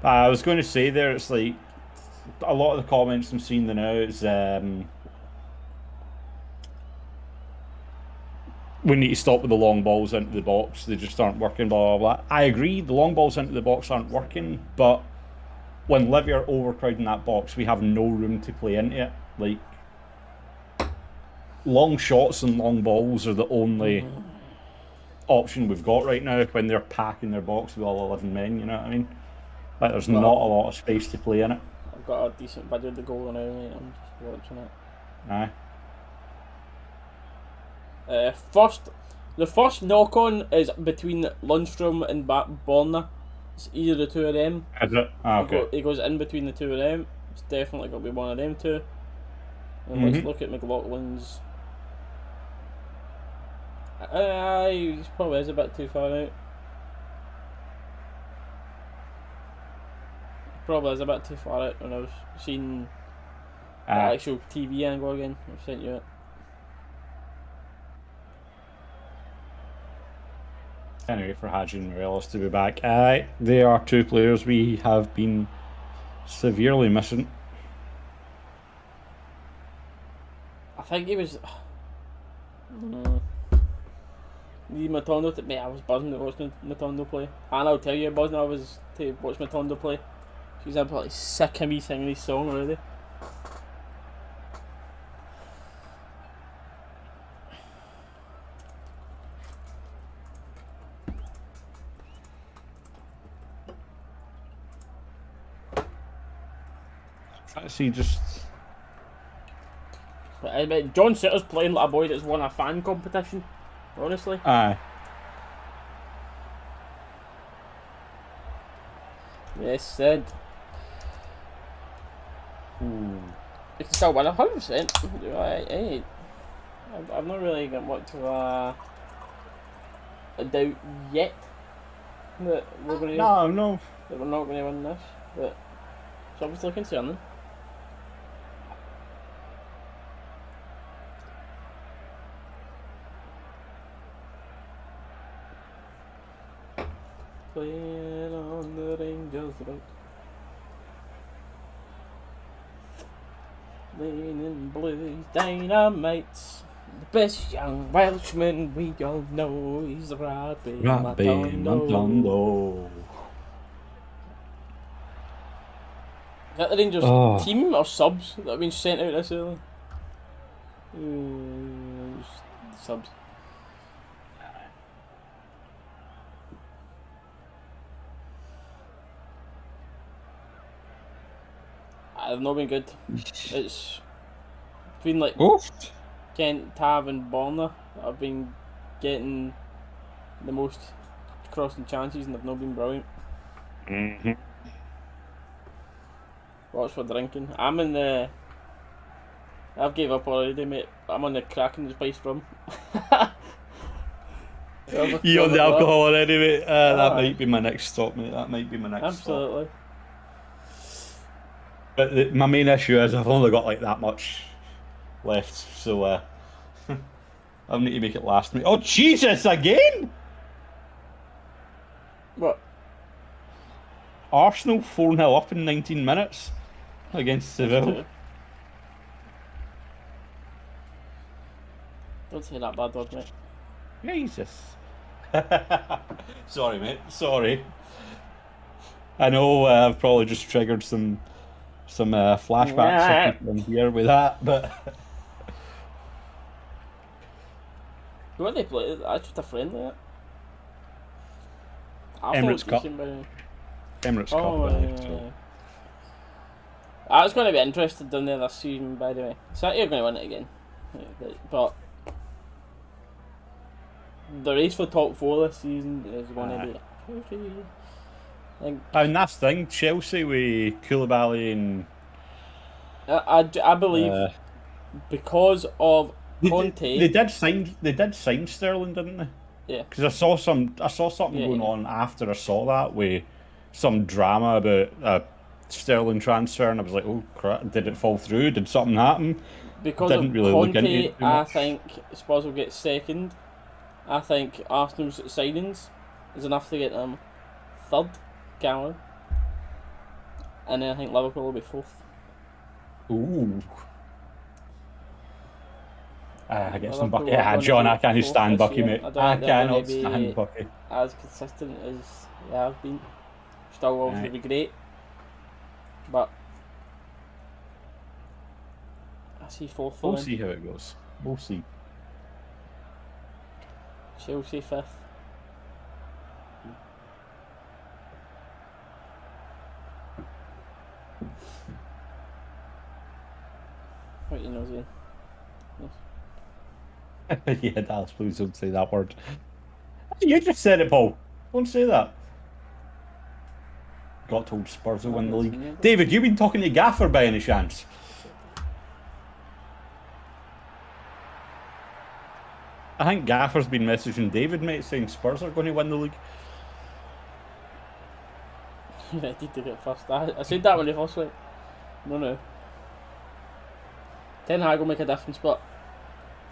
I was going to say there, it's like a lot of the comments I'm seeing now is we need to stop with the long balls into the box. They just aren't working, blah, blah, blah. I agree, the long balls into the box aren't working, but when Livy are overcrowding that box, we have no room to play into it. Like, long shots and long balls are the only option we've got right now when they're packing their box with all 11 men, you know what I mean? Like, there's not a lot of space to play in it. I've got a decent video of the goal now, mate. I'm just watching it. Aye. The first knock-on is between Lundstrom and Borna. It's either the two of them. Is it? Oh, okay. He goes in between the two of them. It's definitely got to be one of them two. And let's look at McLaughlin's. He probably is a bit too far out. Probably is a bit too far out when I was seeing the actual TV angle again. I've sent you it. Anyway, for Hadji and Morelos to be back, they are two players we have been severely missing. I think he was. The Matondo, mate, I was buzzing to watch Matondo play. And I'll tell you, buzzing I was to watch Matondo play. She's absolutely sick of me singing this song already. Trying to see just. John Sitter's playing like a boy that's won a fan competition, honestly. Aye. Yes, said. You can still win 100%. I've not really got much of a doubt yet that we're going to. No. That we're not going to win this, but it's obviously concerning. Playing on the Rangers road. Leaning blues, dynamites. The best young Welshman we all know is Rabbi Matondo. Is that the Rangers team or subs that have been sent out this early? Subs. I've not been good. It's been like Oof. Kent, Tav, and Borna. I've been getting the most crossing chances, and they've not been brilliant. What's for drinking? I'm in the. I've gave up already, mate. I'm on the Kraken spice rum. You on the alcohol already, mate? That might be my next stop, mate. That might be my next Absolutely. stop. But my main issue is I've only got like that much left, so I need to make it last me. Oh Jesus! Again? What? Arsenal 4-0 up in 19 minutes against Seville. Don't say that bad word, mate. Jesus. Sorry, mate. Sorry. I know I've probably just triggered some flashbacks in here with that, but who are they play? That's just a friendly. Emirates Cup. Emirates Cup. So. I was going to be interested down there this season, by the way. City are going to win it again, but the race for top 4 this season is going to be. And that's the thing, Chelsea with Koulibaly and I believe because of Conte. They did sign Sterling, didn't they? Yeah. Because I saw something going on after I saw that with some drama about a Sterling transfer, and I was like, oh crap, did it fall through? Did something happen? Because of Conte, I think Spurs will get second. I think Arsenal's signings is enough to get them third, Gallon. And then I think Liverpool will be fourth. Ooh. I get some Bucky. Yeah, John, I can't stand Bucky, mate. I cannot stand Bucky. As consistent as they have been. Still obviously be great. But I see fourth. We'll see how it goes. We'll see. Chelsea fifth. What you know, Zane? Yes. Yeah, Dallas, please don't say that word. You just said it, Paul. Don't say that. Got told Spurs will win the league. David, you been talking to Gaffer by any chance? I think Gaffer's been messaging David, mate, saying Spurs are going to win the league. Yeah, I did do it first. I said that when he first went. No. Ten Hag will make a difference, but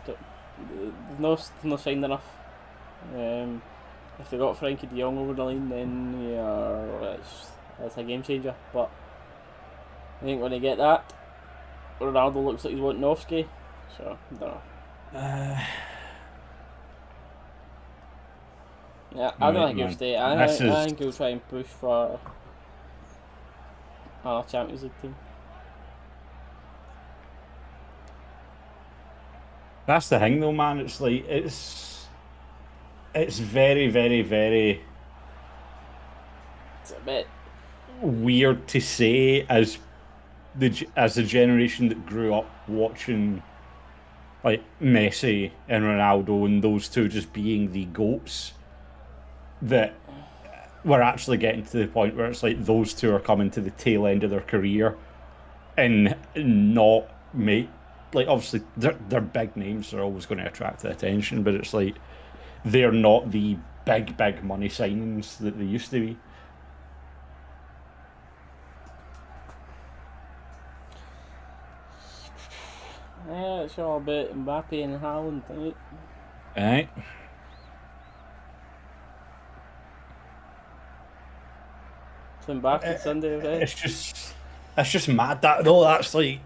they've not signed enough. If they got Frankie de Jong over the line, then it's a game changer. But I think when they get that, Ronaldo looks like he's wanting Novsky, so I don't know. Yeah, I don't think he'll stay. I think he'll try and push for a Champions League team. That's the thing, though, man. It's like it's very, very, very. It's a bit weird to say as the generation that grew up watching like Messi and Ronaldo and those two just being the GOATs, that we're actually getting to the point where it's like those two are coming to the tail end of their career and not make, like, obviously they're big names, they're always going to attract the attention, but it's like they're not the big money signings that they used to be. Yeah, it's all about Mbappe and Haaland, right? Right. So Mbappe Sunday, right? It's just mad that though. That's like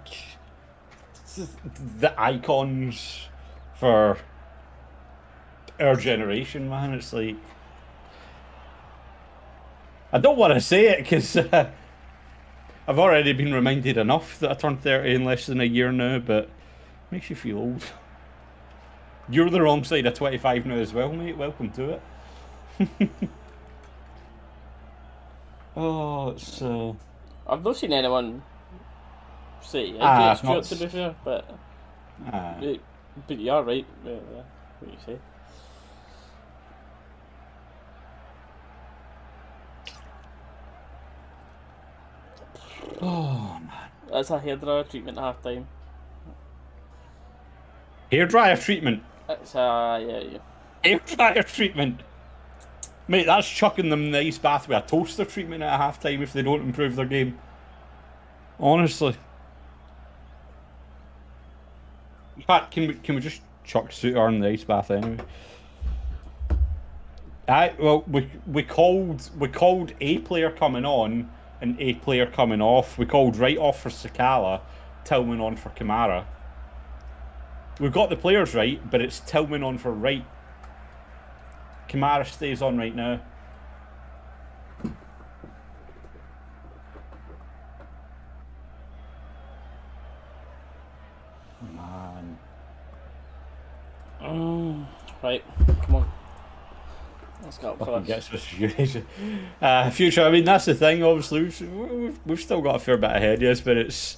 the icons for our generation, man. It's like I don't want to say it because I've already been reminded enough that I turned 30 in less than a year now, but it makes you feel old. You're the wrong side of 25 now as well, mate. Welcome to it. Oh, it's I've not seen anyone say edge Stuart, not. to be fair, but you are right. What you say? Oh man. That's a hairdryer treatment half time. Hairdryer treatment. It's yeah. Hairdryer treatment. Mate, that's chucking them in the ice bath with a toaster treatment at half time if they don't improve their game. Honestly. In fact, can we just chuck Suter in the ice bath anyway? Well, we called a player coming on and a player coming off. We called right off for Sakala, Tillman on for Kamara. We've got the players right, but it's Tillman on for right. Kamara stays on right now. Man. Right, come on. Let's go for this. Future, I mean, that's the thing, obviously. We've still got a fair bit ahead, yes, but it's...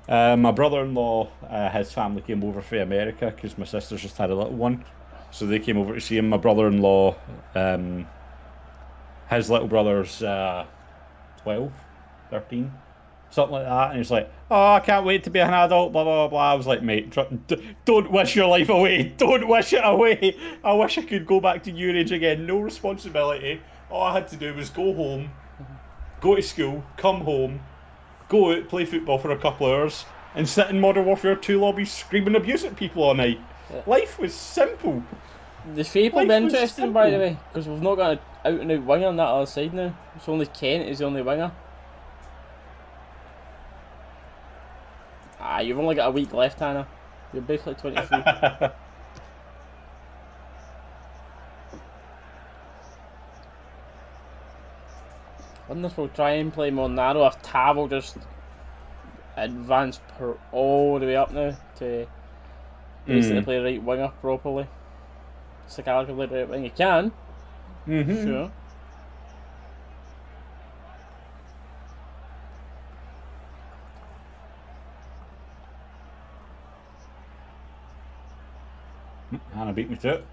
my brother-in-law, his family came over from America because my sister's just had a little one. So they came over to see him. My brother-in-law, his little brother's 12, 13, something like that. And he's like, oh, I can't wait to be an adult, blah, blah, blah. I was like, mate, don't wish your life away. Don't wish it away. I wish I could go back to your age again. No responsibility. All I had to do was go home, go to school, come home, go out, play football for a couple of hours, and sit in Modern Warfare 2 lobbies screaming abuse at people all night. Yeah. Life was simple. The shape will be interesting, by the way, because we've not got an out-and-out winger on that other side now. It's only Kent is the only winger. You've only got a week left, Hannah. You're basically 23. Wonder if we'll try and play more narrow, if Tav will just advance all the way up now to basically play right winger properly. Sakala can play right wing. You can. Sure. Hannah beat me to it.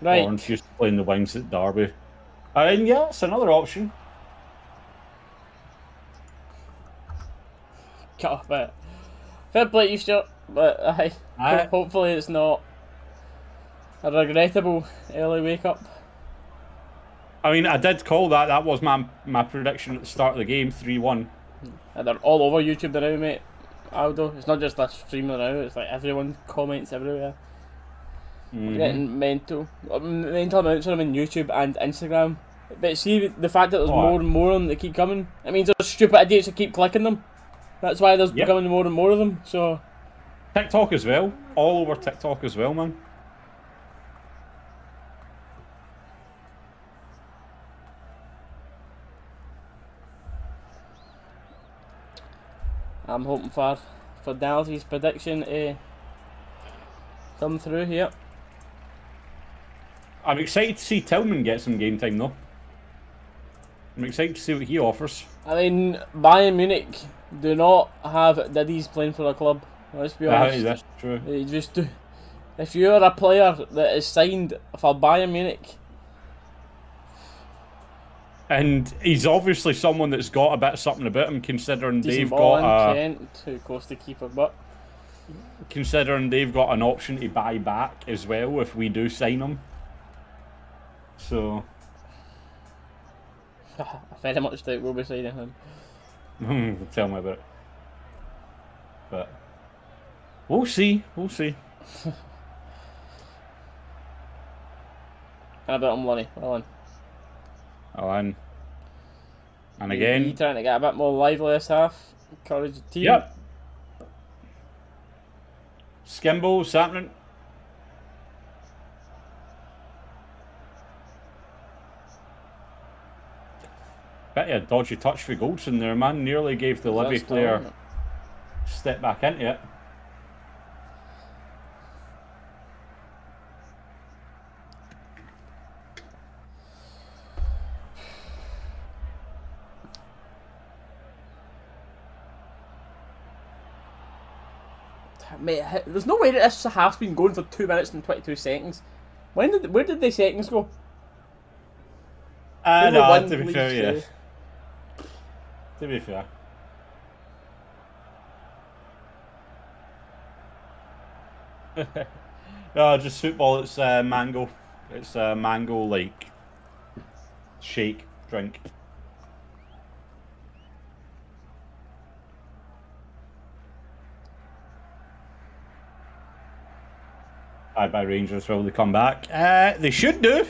Right. Orange used to playing the wings at Derby. And yeah, it's another option. Cut off it. Fair play to you, Stuart, but hopefully it's not a regrettable early wake up. I mean, I did call that. That was my prediction at the start of the game, 3-1. And they're all over YouTube now, mate. Aldo, it's not just a streamer now. It's like everyone comments everywhere. We're getting mental amounts of them on YouTube and Instagram. But see, the fact that there's more and more of them that keep coming, it means there's stupid idiots that keep clicking them. That's why there's becoming more and more of them. So TikTok as well, all over TikTok as well, man. I'm hoping for Dallas' prediction to come through here. I'm excited to see Tillman get some game time though. I'm excited to see what he offers. I mean, Bayern Munich do not have Diddies playing for a club. Let's be honest. That's true. They just do. If you're a player that is signed for Bayern Munich, and he's obviously someone that's got a bit of something about him, considering they've got got Kent, who goes to keeper, but considering they've got an option to buy back as well if we do sign him. So I very much doubt we'll be signing him. Tell me about it. But we'll see. We'll see. And a bit of money. Well on. Oh, and again, you trying to get a bit more lively this half. Encourage the team. Yep. Skimbo's happening. Bit of a dodgy touch for Goldson there, man. Nearly gave the Livy player step back into it. Mate, there's no way that this half's been going for 2 minutes and 22 seconds. Where did the seconds go? No, to be fair, yeah. To be fair. No, just football. It's mango. It's mango like shake drink. By Rangers, will they come back? They should do.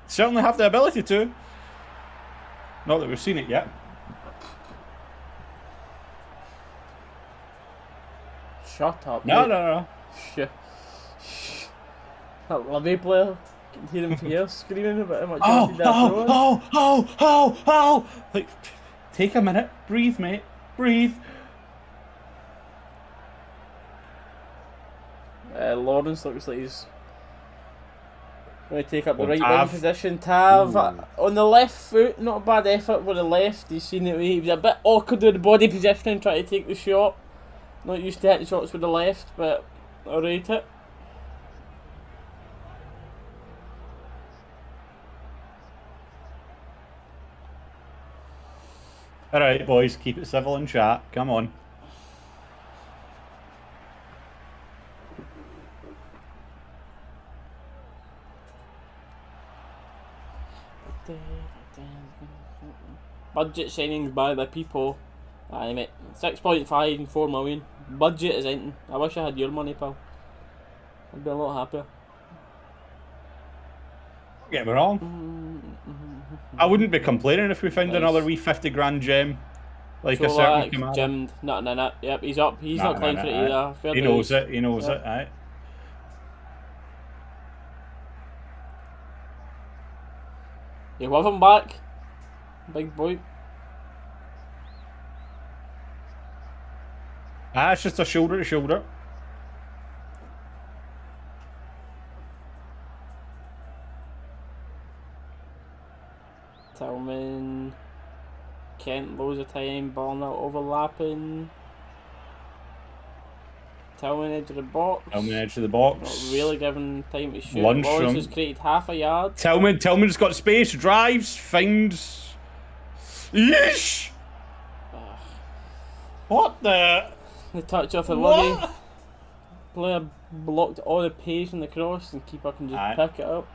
Certainly have the ability to. Not that we've seen it yet. Shut up. No. Shh. That Livy player, you can hear him from here screaming about how much Oh! Like, take a minute. Breathe, mate. Breathe. Lawrence looks like he's going to take up the right wing position. Tav on the left foot, not a bad effort with the left. He's seen it. He was a bit awkward with the body positioning, trying to take the shot. Not used to hitting shots with the left, but I'll rate it. Alright, boys, keep it civil and chat. Come on. Budget signings by the people. Aye, mate. 6.5 and 4 million. Budget is anything. I wish I had your money, pal. I'd be a lot happier. Don't get me wrong. I wouldn't be complaining if we found another wee 50 grand gem. Like a certain command. Gemmed. No. Yep, he's up. He's not claiming for it either. Fair he knows it. He knows it. Aye. You have him back. Big boy. It's just a shoulder to shoulder. Tillman. Kent loads of time, ball not overlapping. Tillman edge of the box. Not really given time to shoot. Lawrence has created half a yard. Tillman's got space, drives, finds. Yeesh! What the? The touch off the Livy. Player blocked all the pace in the cross and keeper can just pick it up.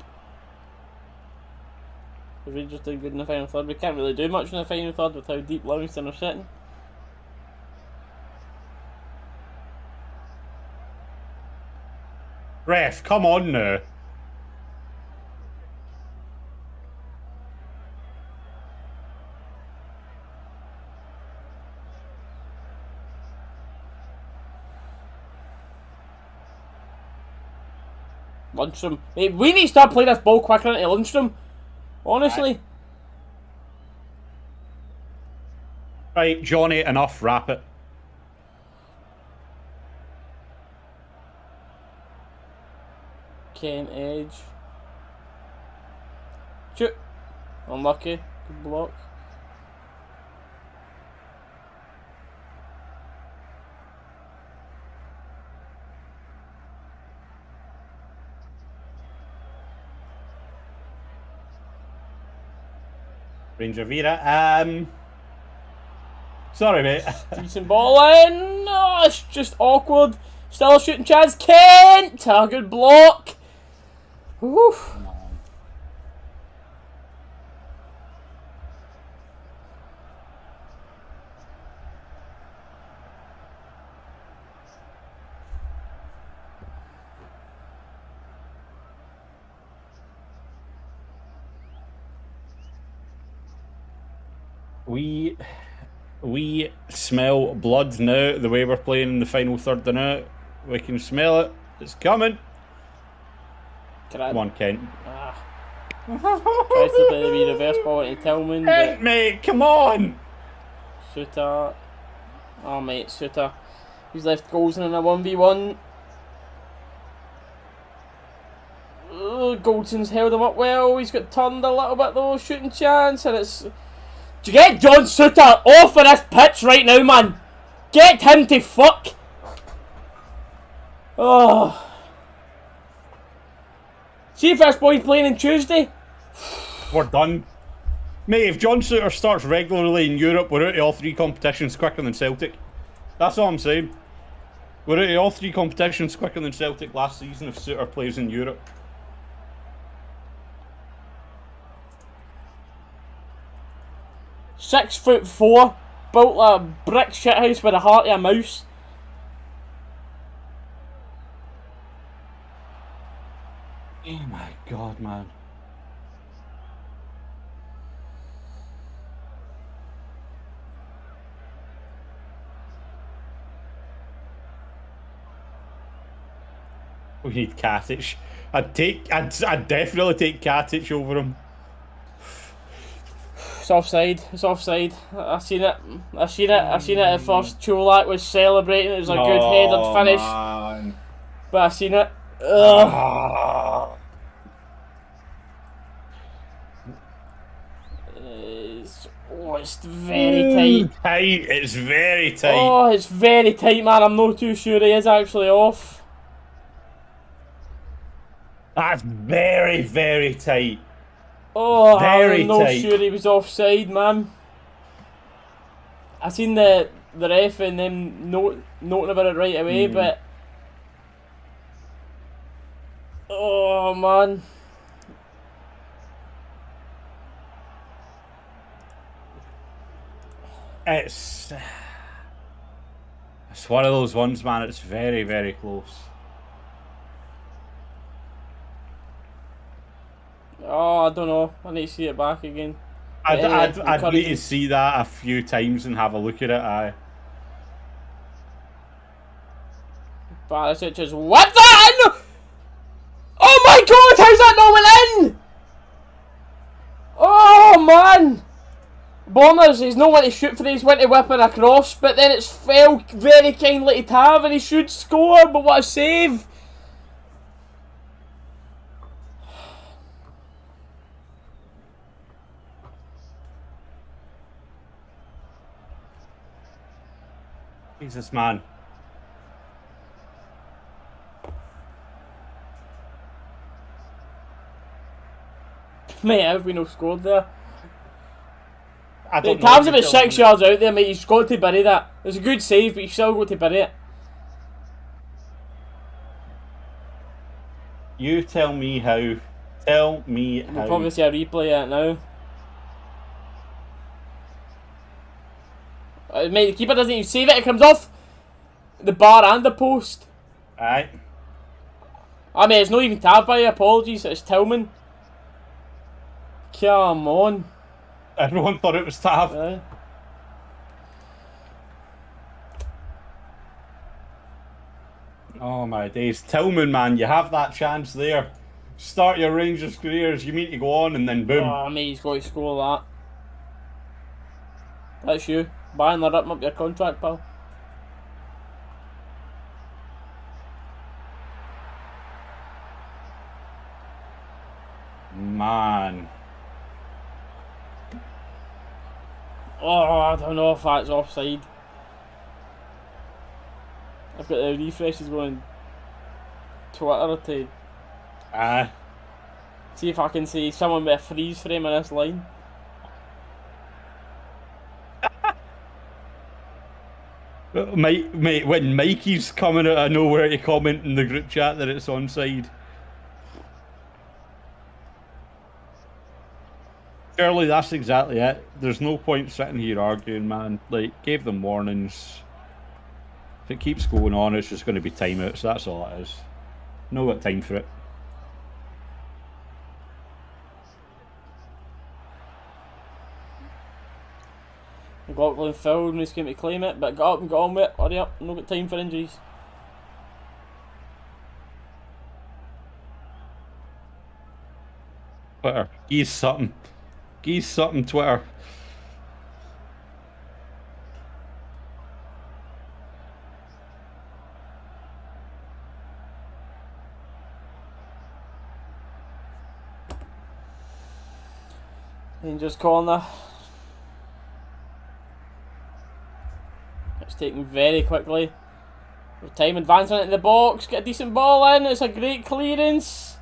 The Rangers did good in the final third. We can't really do much in the final third with how deep Livingston are sitting. Ref, come on now. Lundstrom. Hey, we need to start playing this ball quicker into Lundstrom. Honestly. Right, Johnny, enough. Wrap it. Kent edge. Shoot. Unlucky. Good block. Ranger Vera. Sorry, mate. Decent ball in. Oh, it's just awkward. Still a shooting chance. Kent! A good block. Oof. We smell blood now, the way we're playing in the final third of now. We can smell it. It's coming. Come on, Kent. Tries to play the wee reverse ball into Tillman. Kent, mate, come on! Suter. Oh, mate, Suter. He's left Goldson in a 1v1. Goldson's held him up well. He's got turned a little bit though. Shooting chance, and it's. Do you get John Suter off of this pitch right now, man? Get him to fuck! Oh. See if this boy's playing on Tuesday. We're done. Mate, if John Souttar starts regularly in Europe, we're out of all 3 competitions quicker than Celtic. That's all I'm saying. We're out of all 3 competitions quicker than Celtic last season if Souttar plays in Europe. "6'4", built like a brick shithouse with a heart of a mouse. Oh my god, man. We need Katic. I'd definitely take Katic over him. It's offside. It's offside. I seen it. I seen it at first. Cholak was celebrating. It was a good headed finish. Man. But I seen it. Ugh. It's very tight. It's very tight. Oh, it's very tight, man. I'm not too sure he is actually off. That's very, very tight. Oh, Very I'm not tight. sure he was offside, man. I seen the ref and them noting about it right away, but oh man. It's one of those ones, man. It's very, very close. Oh, I don't know. I need to see it back again. I'd need to see that a few times and have a look at it. Aye. Barisic has whipped that in! Oh my god, how's that not went in? Oh man! Bombers, he's not want to shoot for it, he's went to whip in across, but then it's fell very kindly to Tav and he should score, but what a save! Jesus, man. Mate, have we not scored there? I don't know. Tav's about 6 yards out there, mate. You've got to bury that. It's a good save, but you've still got to bury it. You tell me how. Tell me how. We'll probably see a replay of it now. Mate, the keeper doesn't even save it. It comes off the bar and the post. Aye. I mean, it's not even Tav, by apologies. It's Tillman. Come on. Everyone thought it was Tav. Oh my days. Tillman, man, you have that chance there. Start your Rangers careers, you mean to go on and then boom. Oh, mate, he's got to score that. That's you. Buying or ripping up your contract, pal. Man. Oh, I don't know if that's offside. I've got the refreshes going Twitter to see if I can see someone with a freeze frame in this line. Mate, when Mikey's coming out of nowhere to comment in the group chat that it's onside. Surely that's exactly it. There's no point sitting here arguing, man. Like, gave them warnings. If it keeps going on, it's just going to be timeouts. That's all it is. No got time for it. McLaughlin fouled and he's going to claim it, but got up and got on with it. Hurry up, no got time for injuries. Twitter. Geese something. Geese something, Twitter. Rangers corner. It's taken very quickly. Time advancing into the box, get a decent ball in, it's a great clearance.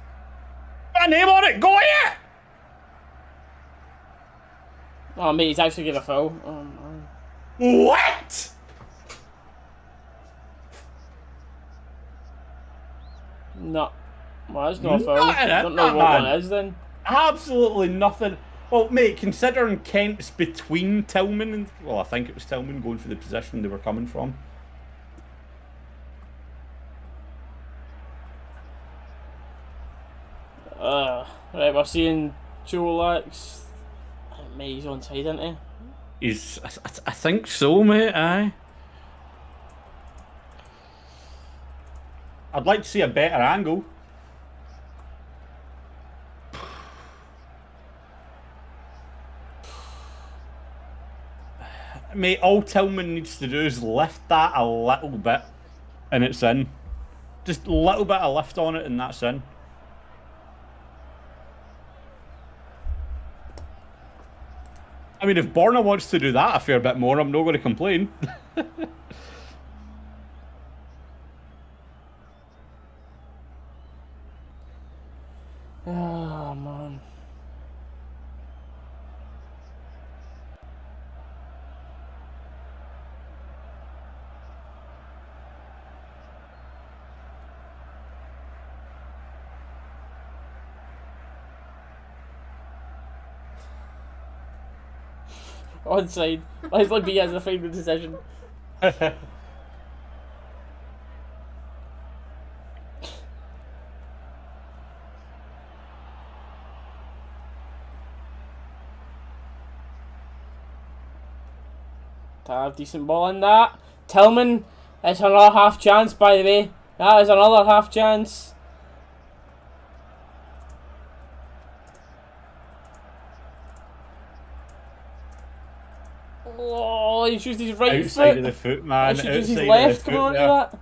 Got a name on it, go it! Oh mate, he's actually getting a foul. Oh man. What? No. Well, that's not a foul. I don't know what one is then. Absolutely nothing. Well, mate, considering Kent's between Tillman and... Well, I think it was Tillman going for the position they were coming from. Right, we're seeing Cholax. Mate, he's onside, isn't he? He's... I think so, mate, aye. I'd like to see a better angle. Mate, all Tillman needs to do is lift that a little bit and it's in. Just a little bit of lift on it and that's in. I mean, if Borna wants to do that a fair bit more, I'm not going to complain. Oh, man. Onside. Leslie B has the final decision. Tav, decent ball in that. Tillman, it's another half chance by the way. That is another half chance. Oh, he's used his right outside foot. Of the foot, man. He should use his left coming onto that.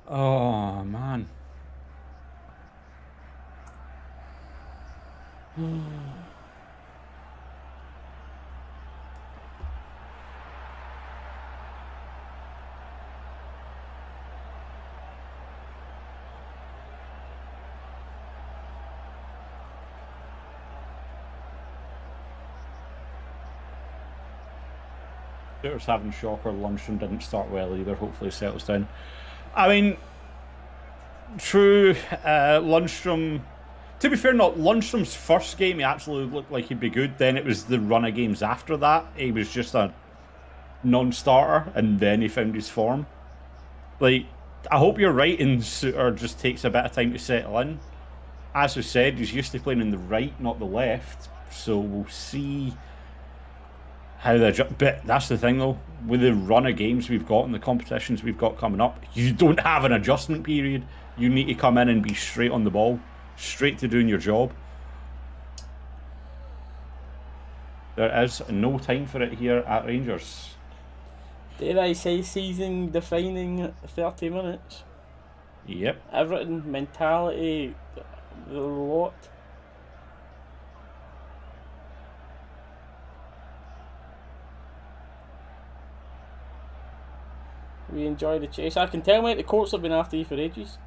Oh, man. Shooter's having shocker. Lundstrom didn't start well either. Hopefully settles down. I mean, true, Lundstrom... To be fair, not Lundstrom's first game, he absolutely looked like he'd be good. Then it was the run of games after that. He was just a non-starter, and then he found his form. Like, I hope you're right and Suter just takes a bit of time to settle in. As we said, he's used to playing in the right, not the left. So we'll see how they... But that's the thing, though. With the run of games we've got and the competitions we've got coming up, you don't have an adjustment period. You need to come in and be straight on the ball. Straight to doing your job. There is no time for it here at Rangers. Dare I say season defining 30 minutes? Yep. Everything, mentality, the lot. We enjoy the chase. I can tell, mate, the courts have been after you for ages.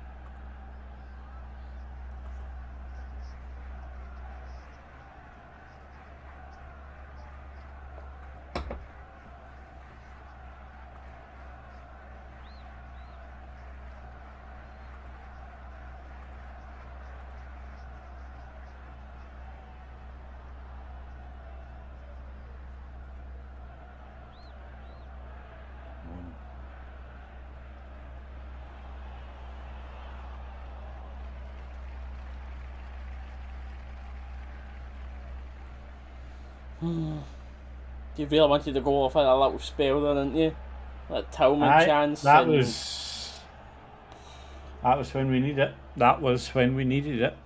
You really wanted to go off in a little spell there, didn't you? That Tillman chance. That was when we needed it. That was when we needed it.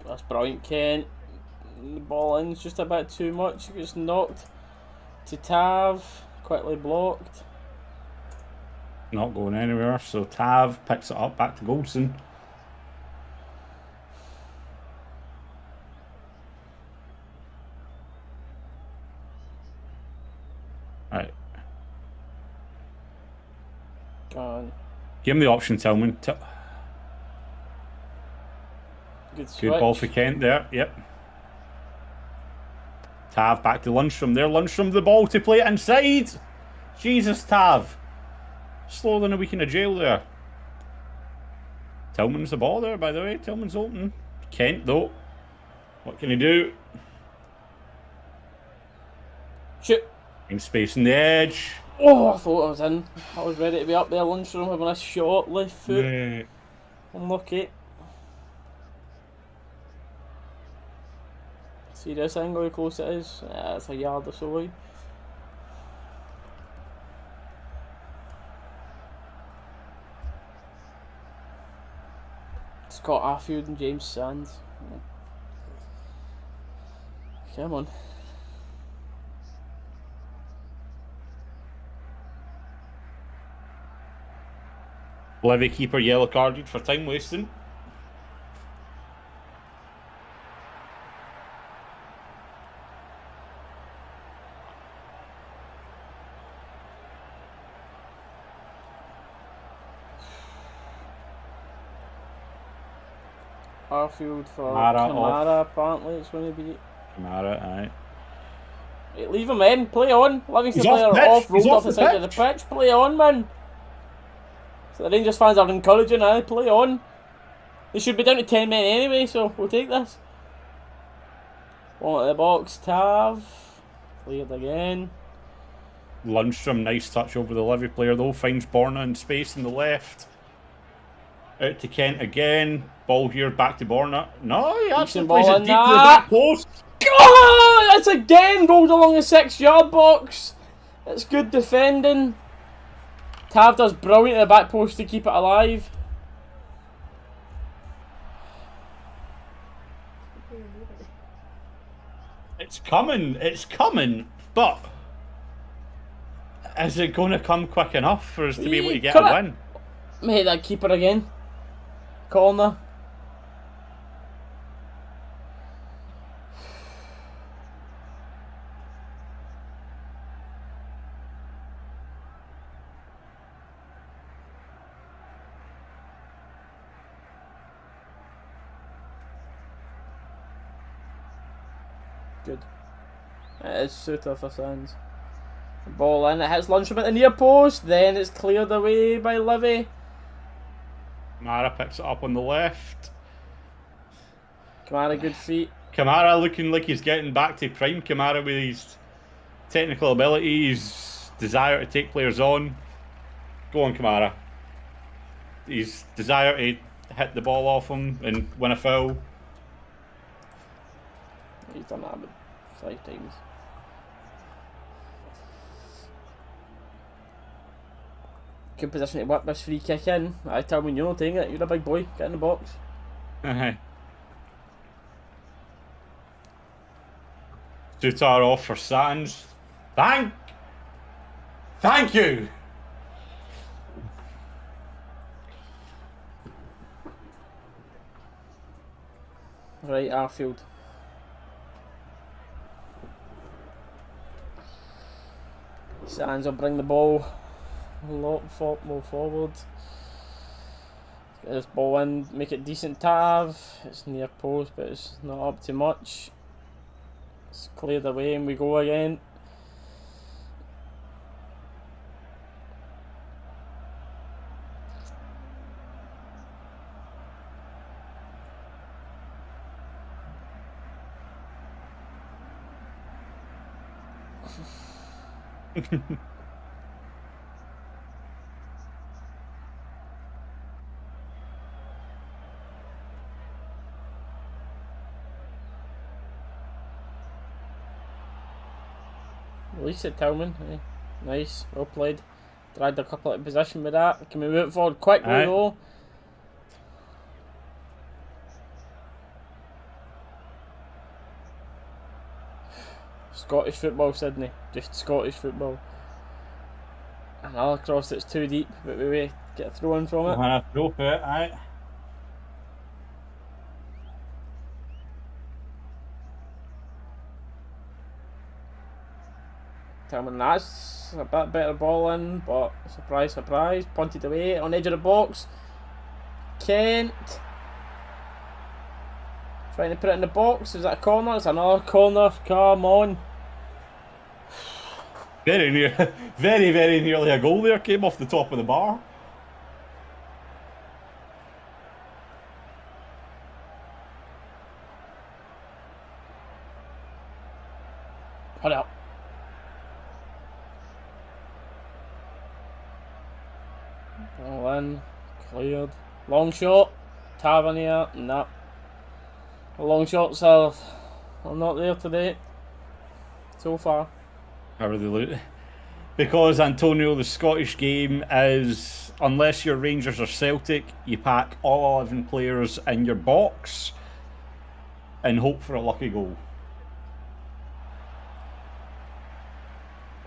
That's brilliant, Kent. The ball in's just a bit too much. It gets knocked. to Tav, quickly blocked. Not going anywhere, so Tav picks it up back to Goldson. Right. Gone. Give him the option, Tillman. Good ball for Kent there, yep. Tav back to Lundstrom there. Lundstrom the ball to play it inside. Jesus, Tav. Slower than a week in a jail there. Tillman's the ball there, by the way. Tillman's open. Kent, though. What can he do? Shoot. In space on the edge. Oh, I thought I was in. I was ready to be up there. Lundstrom having a shot, left foot. Yeah. Unlucky. See this angle, how close it is? Yeah, it's a yard or so away. Scott Arfield and James Sands. Come on. Levy keeper yellow carded for time wasting. Arfield for Kamara, apparently it's going to be. Kamara, aye. Hey, leave him in, play on. Livingston player off, rolled off the side of the pitch, play on, man. So the Rangers fans are encouraging, play on. They should be down to 10 men anyway, so we'll take this. One at the box, Tav. Cleared again. Lundstrom, nice touch over the Levy player though. Finds Borna in space in the left. Out to Kent again. Ball here back to Borna. No, he actually plays it deep to the back post. God, that's again rolled along the 6-yard box. It's good defending. Tav does brilliant at the back post to keep it alive. It's coming, but is it going to come quick enough for us to be able to get a win? Mate, that keeper again. Corner. Good. It is Suter for Sands. Ball in, it hits Lundstrom at the near post, then it's cleared away by Livy. Kamara picks it up on the left. Kamara, good feet. Kamara looking like he's getting back to prime Kamara with his technical abilities, desire to take players on. Go on, Kamara. His desire to hit the ball off him and win a foul. He's done that about 5 times. Good position to whip this free kick in. I tell me you're not taking it, you're a big boy, get in the box. Suter off for Sands. Thank you. Right, Arfield. Sands will bring the ball a lot more forward. Get this ball in, make it decent. Tav. It's near post, but it's not up to much. It's cleared away and we go again. Release it, Tillman. Nice, well played. Dragged a couple of position with that. Can we move it forward quickly though? Scottish football, Sydney. Just Scottish football. Another cross that's too deep, but we get a throw in from it. Throw for it, aye. Tillman, that's a bit better ball in, but surprise, surprise, punted away on the edge of the box. Kent trying to put it in the box. Is that a corner? It's another corner. Come on. Very near, very nearly a goal there. Came off the top of the bar. Hurry up. Ball in, cleared. Long shot. Tavernier, no. The long shots are not there today. So far. How are they loot? Because, Antonio, the Scottish game is, unless you're Rangers or Celtic, you pack all 11 players in your box and hope for a lucky goal.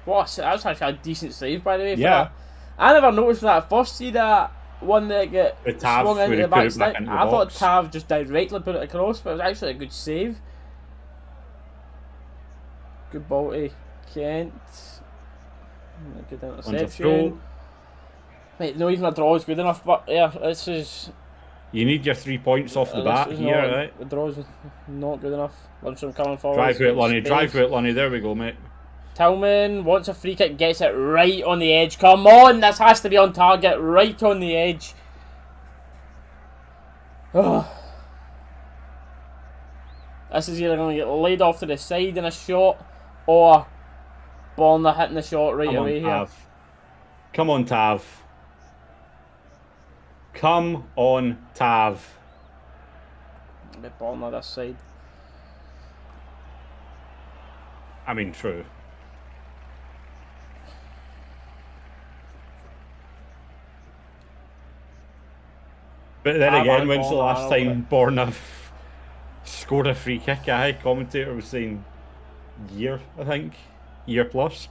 What? That's actually a decent save, by the way. Yeah. I never noticed that at first. See that one that get swung into the back stick? I thought Tav just directly put it across, but it was actually a good save. Good ball to Kent. Good interception. Mate, no, even a draw is good enough, but yeah, this is... You need your 3 points off the bat here, right? The draw is not good enough. Lundstrom coming forward. Drive to it, Lonnie. Drive to it, Lonnie. There we go, mate. Tillman wants a free kick, gets it right on the edge. Come on, this has to be on target, right on the edge. Oh. This is either going to get laid off to the side in a shot, or Borna hitting the shot right away here. Come on, Tav. Come on, Tav. A bit Borna this side. I mean, true. But then again, when's the last time Borna scored a free kick? A high commentator was saying year, I think. Year plus.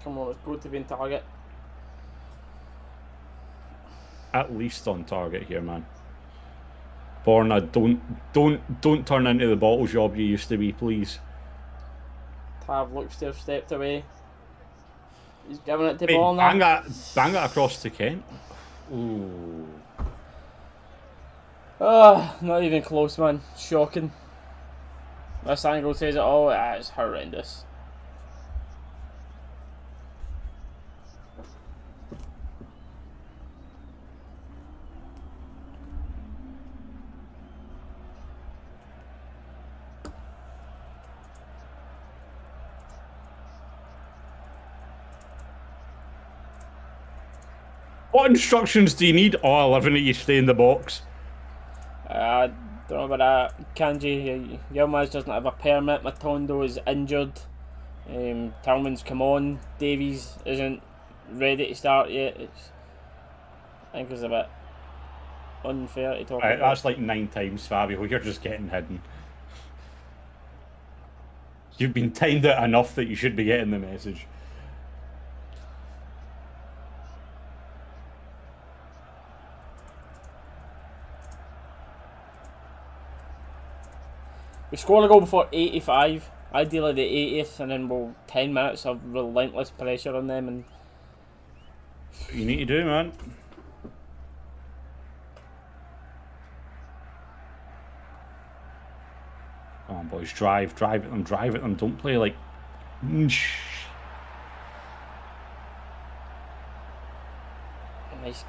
Come on, it's good to be in target. At least on target here, man. Borna, don't turn into the bottle job you used to be, please. Tav looks to have stepped away. He's giving it to Borna. Bang it across to Kent. Ooh. Oh, not even close, man. Shocking. This angle says it all. It's horrendous. What instructions do you need? Oh, 11 of you stay in the box. I don't know about that. Kanji, Yilmaz doesn't have a permit. Matondo is injured. Tillman's come on. Davies isn't ready to start yet. I think it's a bit unfair to talk about. That's like 9 times, Fabio. You're just getting hidden. You've been timed out enough that you should be getting the message. We scored a goal before 85, ideally the 80th, and then we'll 10 minutes of relentless pressure on them. And what you need to do, man. Come on, boys, drive at them, don't play like... Nice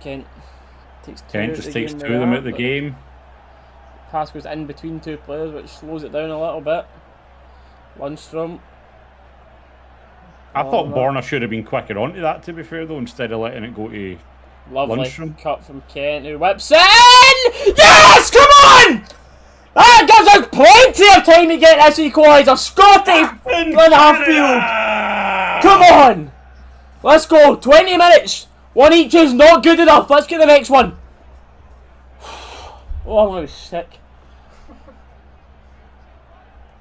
Kent. Kent just takes 2 of them out of the game. Pass goes in between 2 players, which slows it down a little bit. Lundstrom. I thought Borna should have been quicker onto that, to be fair, though, instead of letting it go to Lovely Lundstrom. Cut from Kent, who whips in! Yes! Come on! That gives us plenty of time to get this equalizer. Scotty Halffield! Come on! Let's go. 20 minutes. 1 each is not good enough. Let's get the next one. Oh, I'm going to be sick.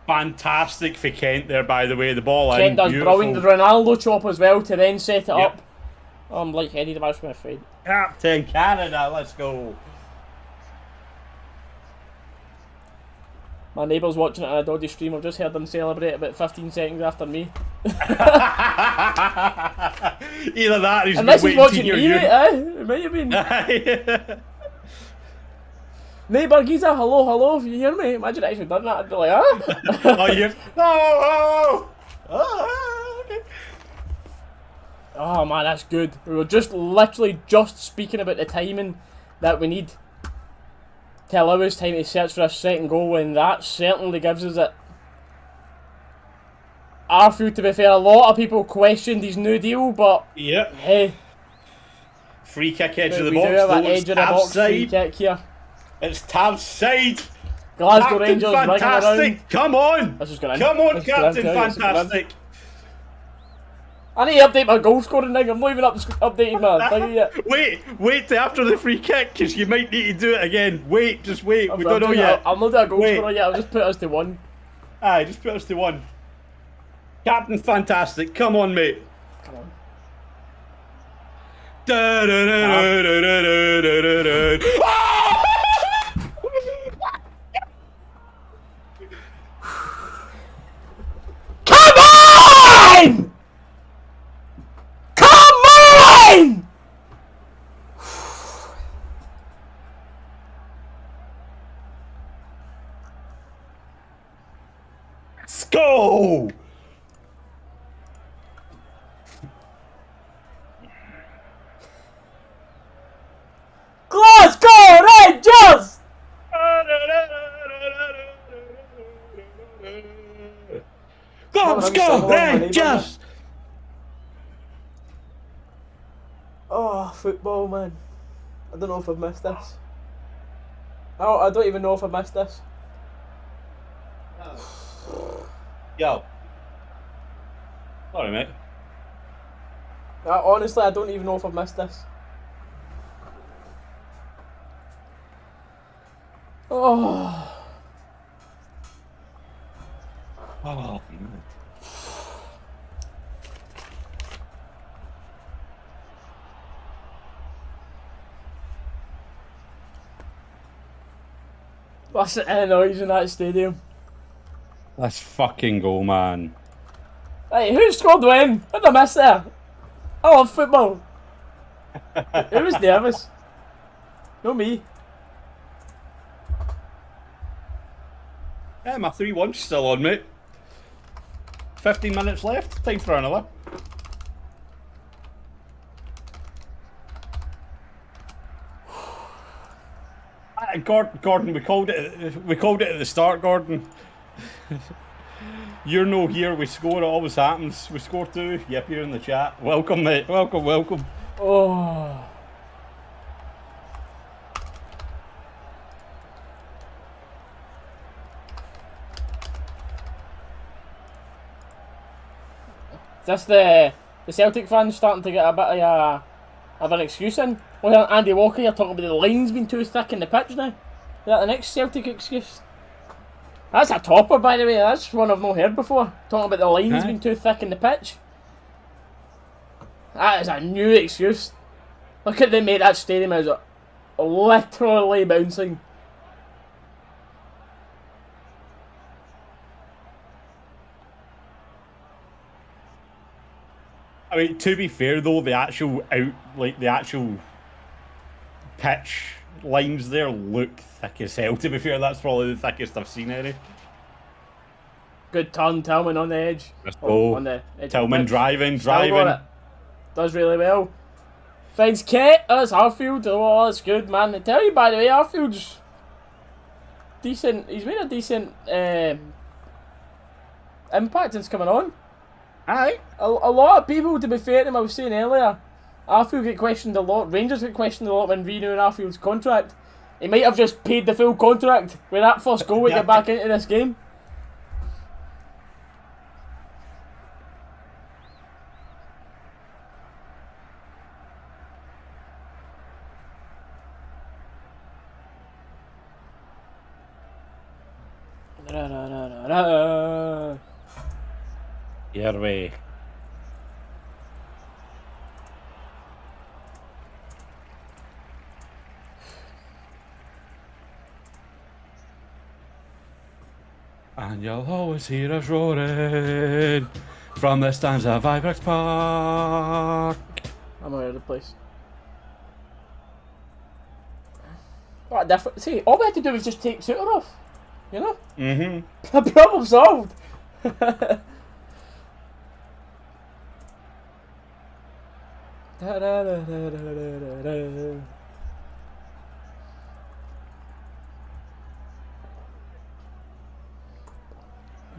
Fantastic for Kent there, by the way. The ball in. Kent does Beautiful. brilliant. The Ronaldo chop as well to then set it up. Oh, I'm light-headed, I'm afraid. Captain Canada, let's go. My neighbour's watching it on a dodgy stream. I've just heard them celebrate about 15 seconds after me. Either that or he's Unless he's watching your me, mate, it might have been. Neighbour geezer, hello, hello, if you hear me. Imagine I actually done that, I'd be like, ah. Oh, you're... Oh, okay. Oh man, that's good. We were just literally just speaking about the timing that we need to allow us time to search for a second goal, and that certainly gives us it. Arfield, to be fair, a lot of people questioned his new deal, but hey. Free kick edge of the we box. We do have an edge of the box free kick here. It's tab side. Glasgow Rangers fantastic. Come on. This is going Come on, Captain Fantastic. I need to update my goal scoring thing. I'm not even updating my thing yet. Wait till after the free kick, because you might need to do it again. Wait, just wait. We don't know yet. I'll not do a goal scorer yet. I'll just put us to 1. Aye, just put us to 1. Captain Fantastic, come on, mate. Come on. Come on! Come on! Let's go! Glasgow Rangers! Glasgow Rangers! Oh, football, man. I don't know if I've missed this. I don't even know if I've missed this. Yo. Sorry, mate. Honestly, I don't even know if I've missed this. Oh. Oh, What's the noise in that stadium? let's fucking go, man. Hey, who scored when? What did I miss there? I love football. Who was nervous? No me. Yeah, my 3-1's still on, mate. 15 minutes left. Time for another. Gordon, we called it at the start, Gordon. You're no here, we score, it always happens. We score 2. Yep, you're in the chat. Welcome, mate. Welcome. Oh. Is this the Celtic fans starting to get a bit of an excuse in? Well, Andy Walker, you're talking about the line's been too thick in the pitch now. Is that the next Celtic excuse? That's a topper, by the way. That's one I've not heard before. Talking about the line's been too thick in the pitch. That is a new excuse. Look at them, mate. That stadium is literally bouncing. I mean, to be fair though, the actual pitch lines there look thick as hell. To be fair, that's probably the thickest I've seen any. Good turn, Tillman on the edge. Let's go. On the edge Tillman driving. Does really well. Finds Kent. That's Arfield. Oh, that's good, man. I tell you, by the way, Arfield's decent. He's made a decent impact since coming on. Aye. A lot of people, to be fair to him, I was saying earlier, Arfield get questioned a lot. Rangers get questioned a lot when renewing Arfield's contract. He might have just paid the full contract with that first goal to get back into this game. Your way. And you'll always hear us roaring from the stands of Ibrox Park. I'm out of the place. What a different. See, all we had to do was just take Suter off. You know? Mm-hmm. Problem solved.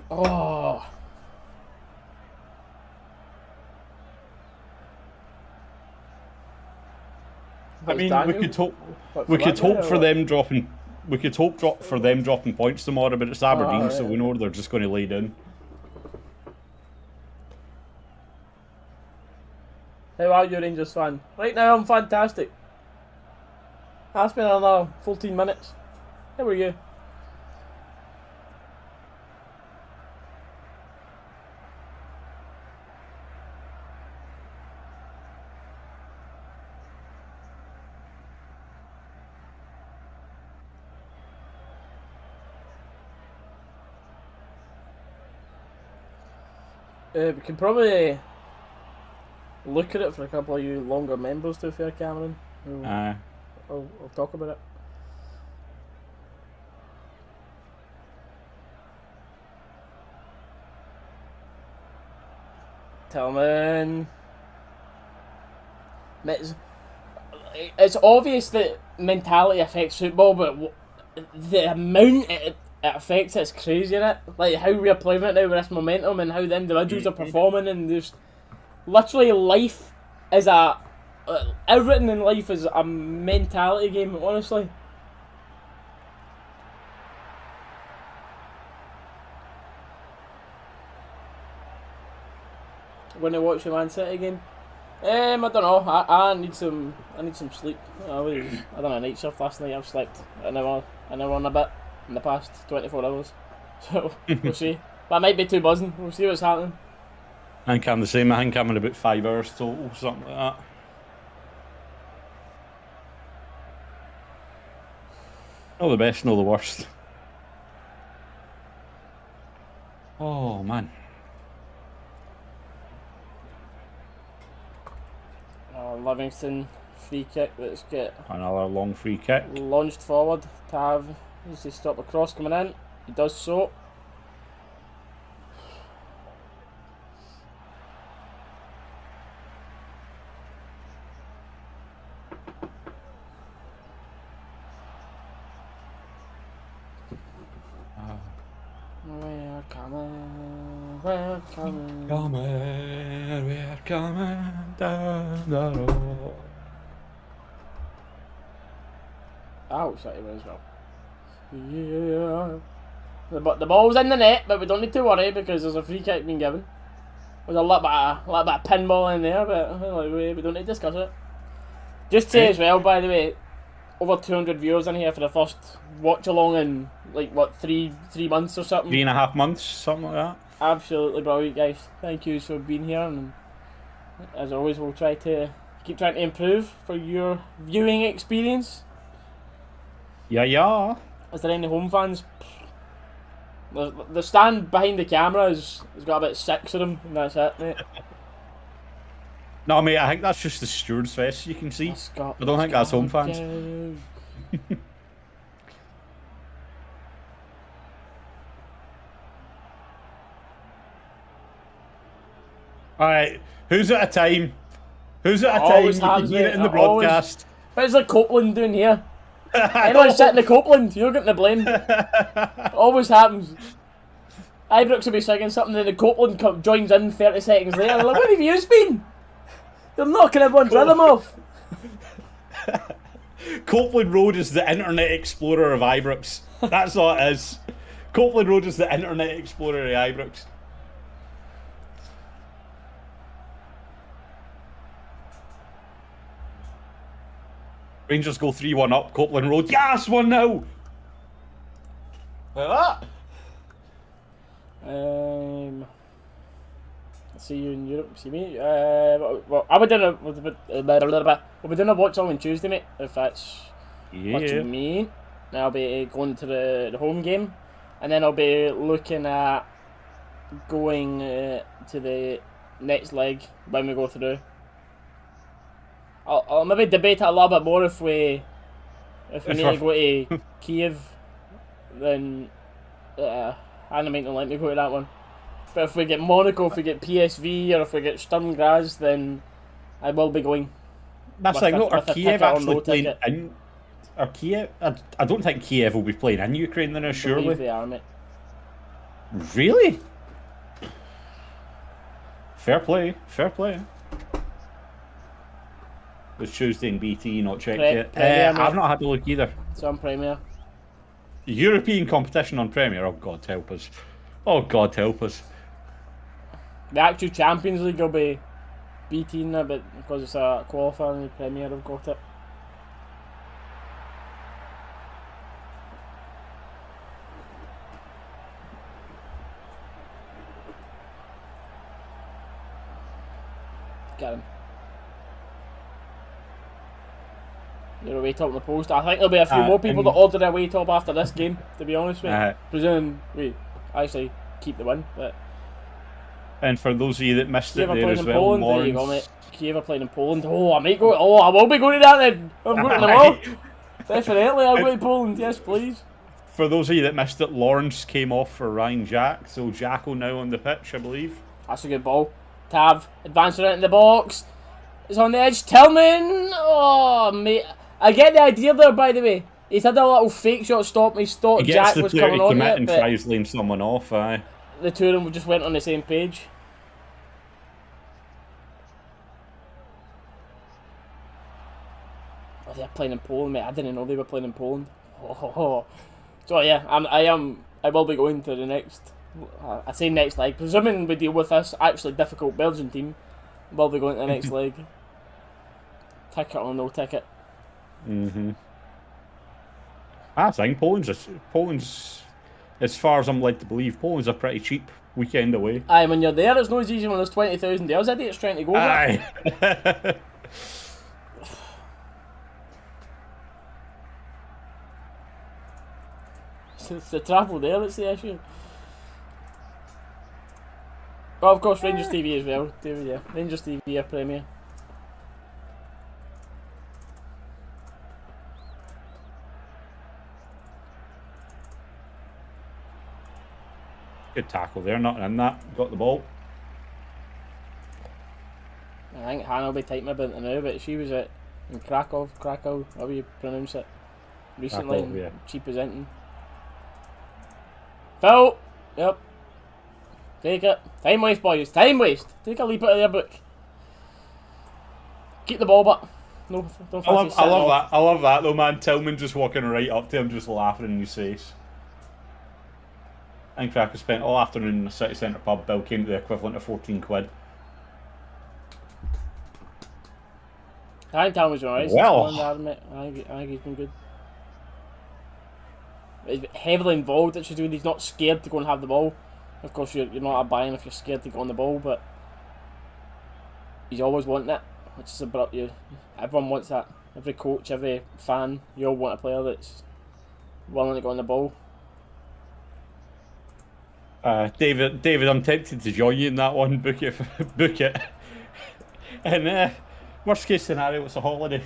Oh. I mean, we could hope. We could hope for them dropping. We could hope for them dropping points tomorrow, but it's Aberdeen, so we know they're just going to lay down. How are you, Rangers fan? Right now, I'm fantastic. Ask me in another 14 minutes. How are you? We can probably look at it for a couple of you longer members, to be fair, Cameron. I'll talk about it. Tillman. It's obvious that mentality affects football, but the amount it affects it's crazy, innit? Like how we're playing it now with this momentum and how the individuals are performing, and there's literally life is a everything in life is a mentality game, honestly. When I watch the Man City game, I don't know. I need some sleep. I done a night shift last night. I've slept an hour and a bit in the past 24 hours. So we'll see. But I might be too buzzing. We'll see what's happening. I think I'm the same. I think I'm in about 5 hours total, something like that. Not the best, not the worst. Oh man. Livingston free kick. Let's get another long free kick. Launched forward. Tav needs to stop the cross coming in. He does so. We're coming, we're coming. We're coming down the road. Outside as well. Yeah. The ball's in the net, but we don't need to worry because there's a free kick being given. There's a little bit of pinball in there, but we don't need to discuss it. Just say as well, by the way, over 200 viewers in here for the first watch along in like what 3 months or something. 3.5 months, something like that. Absolutely brilliant, guys. Thank you for being here, and as always, we'll keep trying to improve for your viewing experience. Yeah. Is there any home fans? The stand behind the camera has got about 6 of them, and that's it, mate. No, mate, I think that's just the stewards' vest you can see. I don't think that's home fans. Alright, who's at a time? Who's at a time? You can hear it in the broadcast. But it's like Copeland doing here. Anyone sitting in Copeland, you're getting the blame. Always happens. Ibrox will be singing something, and the Copeland joins in 30 seconds later. They're like, where have you been? They're knocking everyone's rhythm off. Copeland Road is the Internet Explorer of Ibrox. That's all it is. Copeland Road is the Internet Explorer of Ibrox. Rangers go 3-1 up. Copeland Road. Yes, 1-0. Like that. See you in Europe. See me. Well, I'll be doing a watch on Tuesday, mate. If that's what you mean. And I'll be going to the home game, and then I'll be looking at going to the next leg when we go through. I'll maybe debate it a little bit more if we need to go to Kiev, then Anna might not let me go to that one. But if we get Monaco, if we get PSV, or if we get Sturm Graz, then I will be going. That's like, no, are Kiev actually playing in? Are Kiev? I don't think Kiev will be playing in Ukraine then, surely. They are, mate. Really? Fair play, fair play. It's Tuesday in BT, not checked yet. I've not had a look either. It's on Premier. European competition on Premier? Oh, God help us. Oh, God help us. The actual Champions League will be BT now, but because it's a qualifier in the Premier, I've got it. Get him. You're a weight up on the post. I think there'll be a few more people that order their weight up after this game, to be honest with you. Presuming we actually keep the win. But and for those of you that missed it there as well, Poland, there you go, mate. Kiev are playing in Poland. Oh, I might go. Oh, I will be going to that then. I'm going to them all. Definitely, I'll go to Poland. Yes, please. For those of you that missed it, Lawrence came off for Ryan Jack, so Jacko now on the pitch, I believe. That's a good ball. Tav advancing it in the box. It's on the edge. Tillman. Oh, mate. I get the idea there, by the way. He's had a little fake shot stop me. Thought Jack was coming on it, and tries laying someone off. Aye. The two of them just went on the same page. Oh, they're playing in Poland, mate. I didn't know they were playing in Poland. Oh. So yeah, I will be going to the next. I say next leg, presuming we deal with this actually difficult Belgian team. Will be going to the next leg. Ticket or no ticket. I think Poland's, as far as I'm led to believe, Poland's a pretty cheap weekend away. Aye, when you're there, it's not as easy when there's 20,000 else idiots trying to go. Aye. It's the travel there that's the issue. Well, of course, Rangers TV as well. Yeah, Rangers TV are Premier. Good tackle there, not in that. Got the ball. I think Hannah will be typing about it now, but she was in Krakow, however you pronounce it, recently. Krakow, yeah. Cheap presenting. Phil! Yep. Take it. Time waste, boys. Time waste. Take a leap out of their book. Keep the ball, but no, don't I love that. I love that though, man. Tillman just walking right up to him, just laughing in his face. I think Krakow spent all afternoon in the city centre pub. Bill came to the equivalent of 14 quid. I think Tillman's alright. Well, I think he's been good. He's heavily involved. That she's doing. He's not scared to go and have the ball. Of course, you're not a buy-in if you're scared to go on the ball, but he's always wanting it, which is about you. Everyone wants that. Every coach, every fan, you all want a player that's willing to go on the ball. David, I'm tempted to join you in that one. Book it, book it. And worst case scenario, it's a holiday.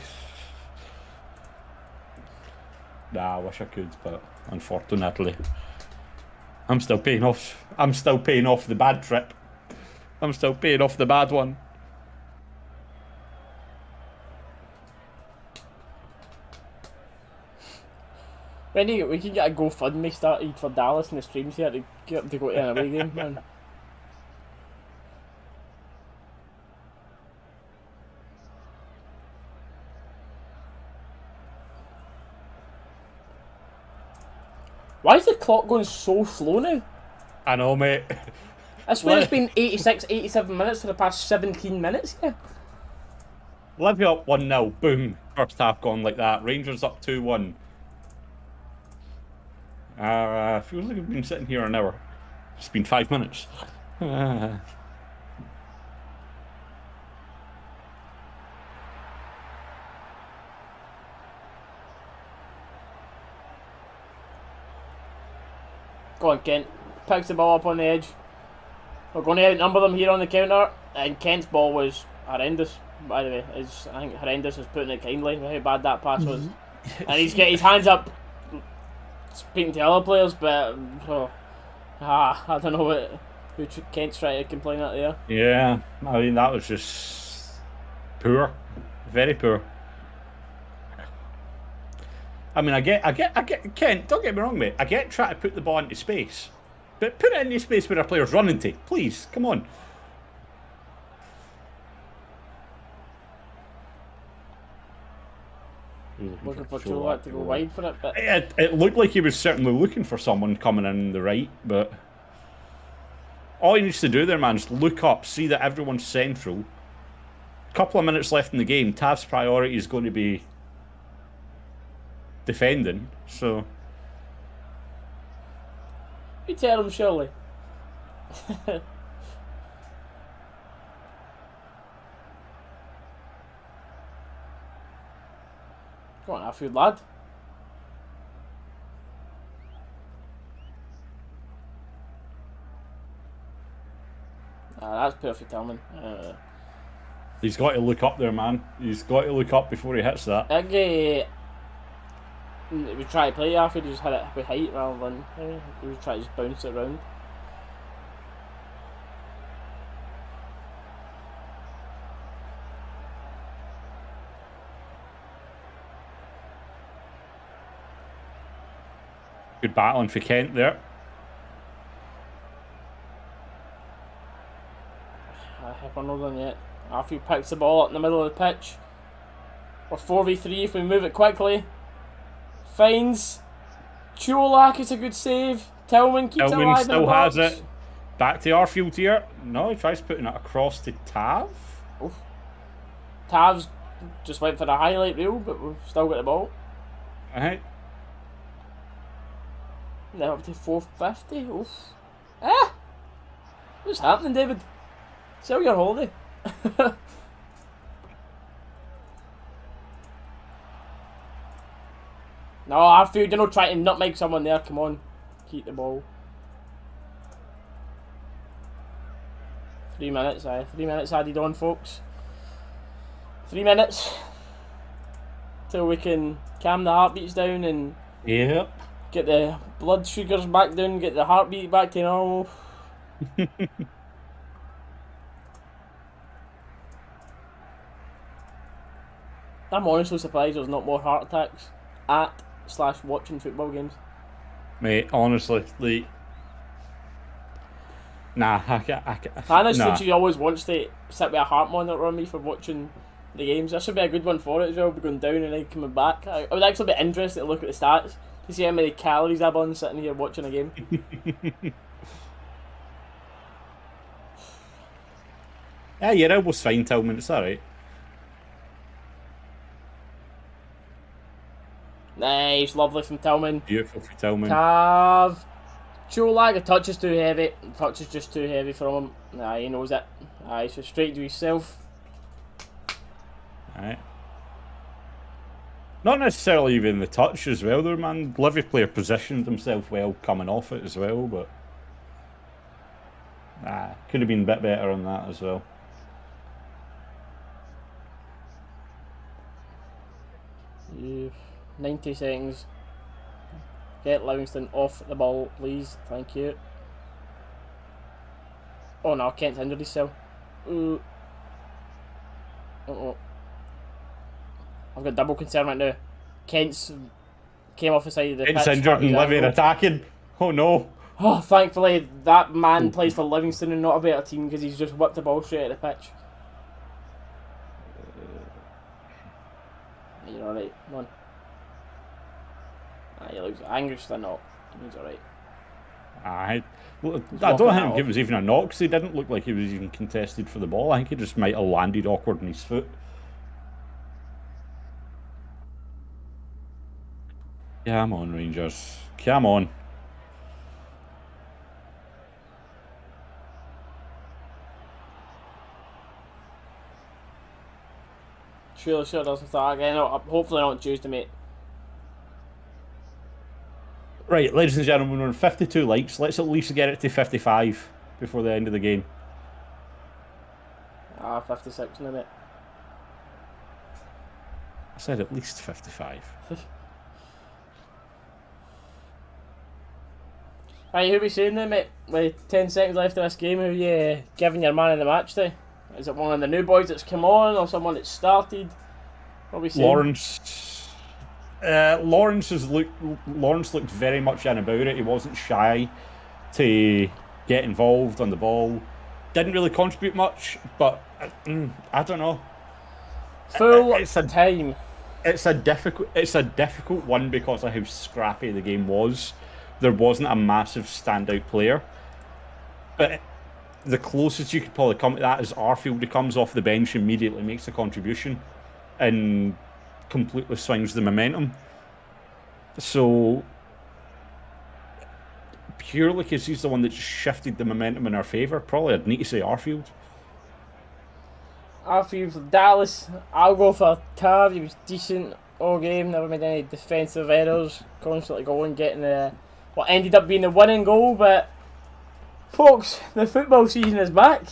Nah, I wish I could, but unfortunately, I'm still paying off the bad trip. I'm still paying off the bad one. We can get a GoFundMe started for Dallas in the streams here to get them to go to an away game, man. Why is the clock going so slow now? I know, mate. I swear it's been 86, 87 minutes for the past 17 minutes here. Livy up 1-0, boom. First half gone like that. Rangers up 2-1. Feels like we've been sitting here an hour. It's been 5 minutes. Go on, Kent. Picks the ball up on the edge. We're going to outnumber them here on the counter. And Kent's ball was horrendous, by the way. I think horrendous is putting it kindly, how bad that pass was. And he's got his hands up speaking to other players, but I don't know who Kent's trying to complain at there. Yeah, I mean, that was just poor. Very poor. I mean, I get, Kent, don't get me wrong, mate. I get trying to put the ball into space. But put it into space where a player's running to. Please, come on. Looking for Chulak to go wide for it, but it looked like he was certainly looking for someone coming in the right, but all he needs to do there, man, is look up, see that everyone's central. Couple of minutes left in the game. Tav's priority is going to be defending, so you tell him, surely. Go on, Arfield, lad. That's perfect, Tillman. He's got to look up there, man. He's got to look up before he hits that. We try to play Arfield, just hit it with height rather than we try to just bounce it around. Good battling for Kent there. We're not done yet. Arfield picks the ball up in the middle of the pitch. We're 4v3 if we move it quickly. Finds Chulak, it's a good save. Tillman keeps it alive still in the box. has it. Back to Arfield here. No, he tries putting it across to Tav. Oof. Tav's just went for the highlight reel, but we've still got the ball. Alright. Now up to 450. Oof. Ah! What's happening, David? Sell your holiday. No, Arfield, you're not trying to nutmeg someone there. Come on. Keep the ball. 3 minutes, 3 minutes added on, folks. 3 minutes. Till we can calm the heartbeats down and get the blood sugars back down, get the heartbeat back to normal. I'm honestly surprised there's not more heart attacks at/watching football games. Mate, honestly, like, nah, I can't. Hannah said she always wants to sit with a heart monitor on me for watching the games. This would be a good one for it as well, be going down and then coming back. I would actually be interested to look at the stats to see how many calories I burn sitting here watching a game. Yeah, your elbow's fine, Tillman, it's alright. Nice, lovely from Tillman. Beautiful for Tillman. Tav. Chulak, the touch is too heavy. The touch is just too heavy from him. Nah, he knows it. Aye, so straight to himself. Alright. Not necessarily even the touch as well there, man. Livy player positioned himself well coming off it as well, but could have been a bit better on that as well. Yeah. 90 seconds. Get Livingston off the ball, please. Thank you. Oh no, Kent's injured himself. I've got double concern right now. Kent's came off the side of the pitch. Kent's injured and Livy attacking. Oh no. Oh, thankfully that man plays for Livingston and not a better team because he's just whipped the ball straight at the pitch. You're alright, come on. He looks anxious or not. He's alright. I don't think it was even a knock, because he didn't look like he was even contested for the ball. I think he just might have landed awkward on his foot. Come on, Rangers. Come on. Sure does that again. Hopefully not on Tuesday, mate. Right, ladies and gentlemen, we're on 52 likes. Let's at least get it to 55 before the end of the game. 56 now, mate. I said at least 55. Right, who are we saying then, mate? With 10 seconds left of this game, who are you giving your man of the match to? Is it one of the new boys that's come on, or someone that's started? What are we saying? Lawrence looked very much in about it. He wasn't shy to get involved on the ball. Didn't really contribute much, but I don't know. Time. It's a difficult one because of how scrappy the game was. There wasn't a massive standout player, but the closest you could probably come to that is Arfield, who comes off the bench, immediately makes a contribution, and completely swings the momentum. So purely because he's the one that shifted the momentum in our favour, probably I'd need to say Arfield. Arfield for Dalus. I'll go for Tav. He was decent all game, never made any defensive errors, constantly going, getting what ended up being the winning goal. But folks, the football season is back,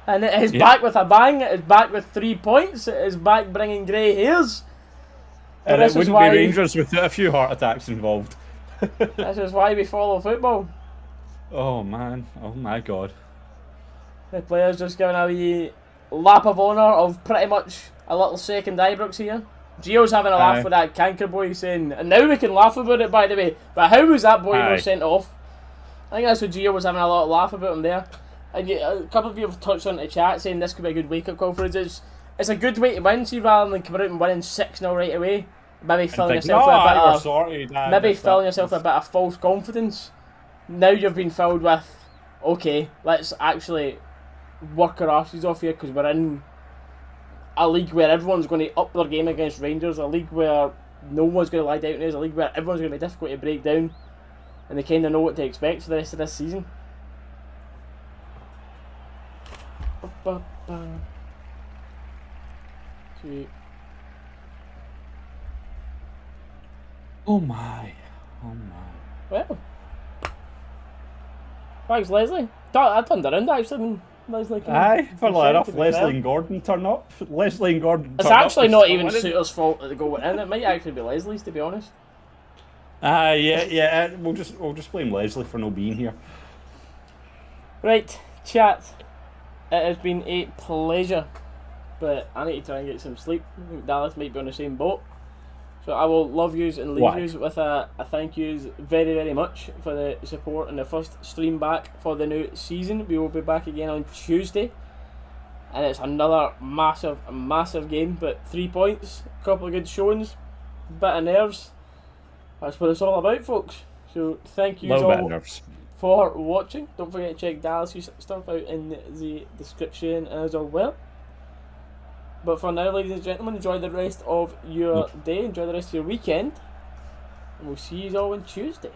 and it is back with a bang. It is back with 3 points. It is back bringing grey hairs. And it wouldn't be Rangers without a few heart attacks involved. This is why we follow football. Oh man, oh my god. The players just giving a wee lap of honour of pretty much a little second Ibrox here. Gio's having a laugh with that canker boy saying, and now we can laugh about it, by the way. But how was that boy not sent off? I think that's what Gio was having a lot of laugh about him there. And a couple of you have touched on the chat saying this could be a good wake-up call for us. It's a good way to win, see, rather than coming out and winning 6-0 right away. Maybe filling yourself with a bit of false confidence. Now you've been filled with, okay, let's actually work our asses off here, because we're in a league where everyone's going to up their game against Rangers, a league where no one's going to lie down to us, a league where everyone's going to be difficult to break down, and they kind of know what to expect for the rest of this season. Oh my. Well, thanks, Leslie. I turned around actually when Leslie came. Aye, funnily enough, Leslie and Gordon turn up. It's actually not even Suter's fault that they go went in. It might actually be Leslie's, to be honest. Yeah. We'll just blame Leslie for not being here. Right, chat. It has been a pleasure, but I need to try and get some sleep. I think Dallas might be on the same boat. So I will love yous and leave yous with a thank yous very, very much for the support and the first stream back for the new season. We will be back again on Tuesday, and it's another massive game, but 3 points, a couple of good showings, bit of nerves. That's what it's all about, folks. So thank you all for watching. Don't forget to check Dallas' stuff out in the description as well. But for now, ladies and gentlemen, enjoy the rest of your day, enjoy the rest of your weekend, and we'll see you all on Tuesday.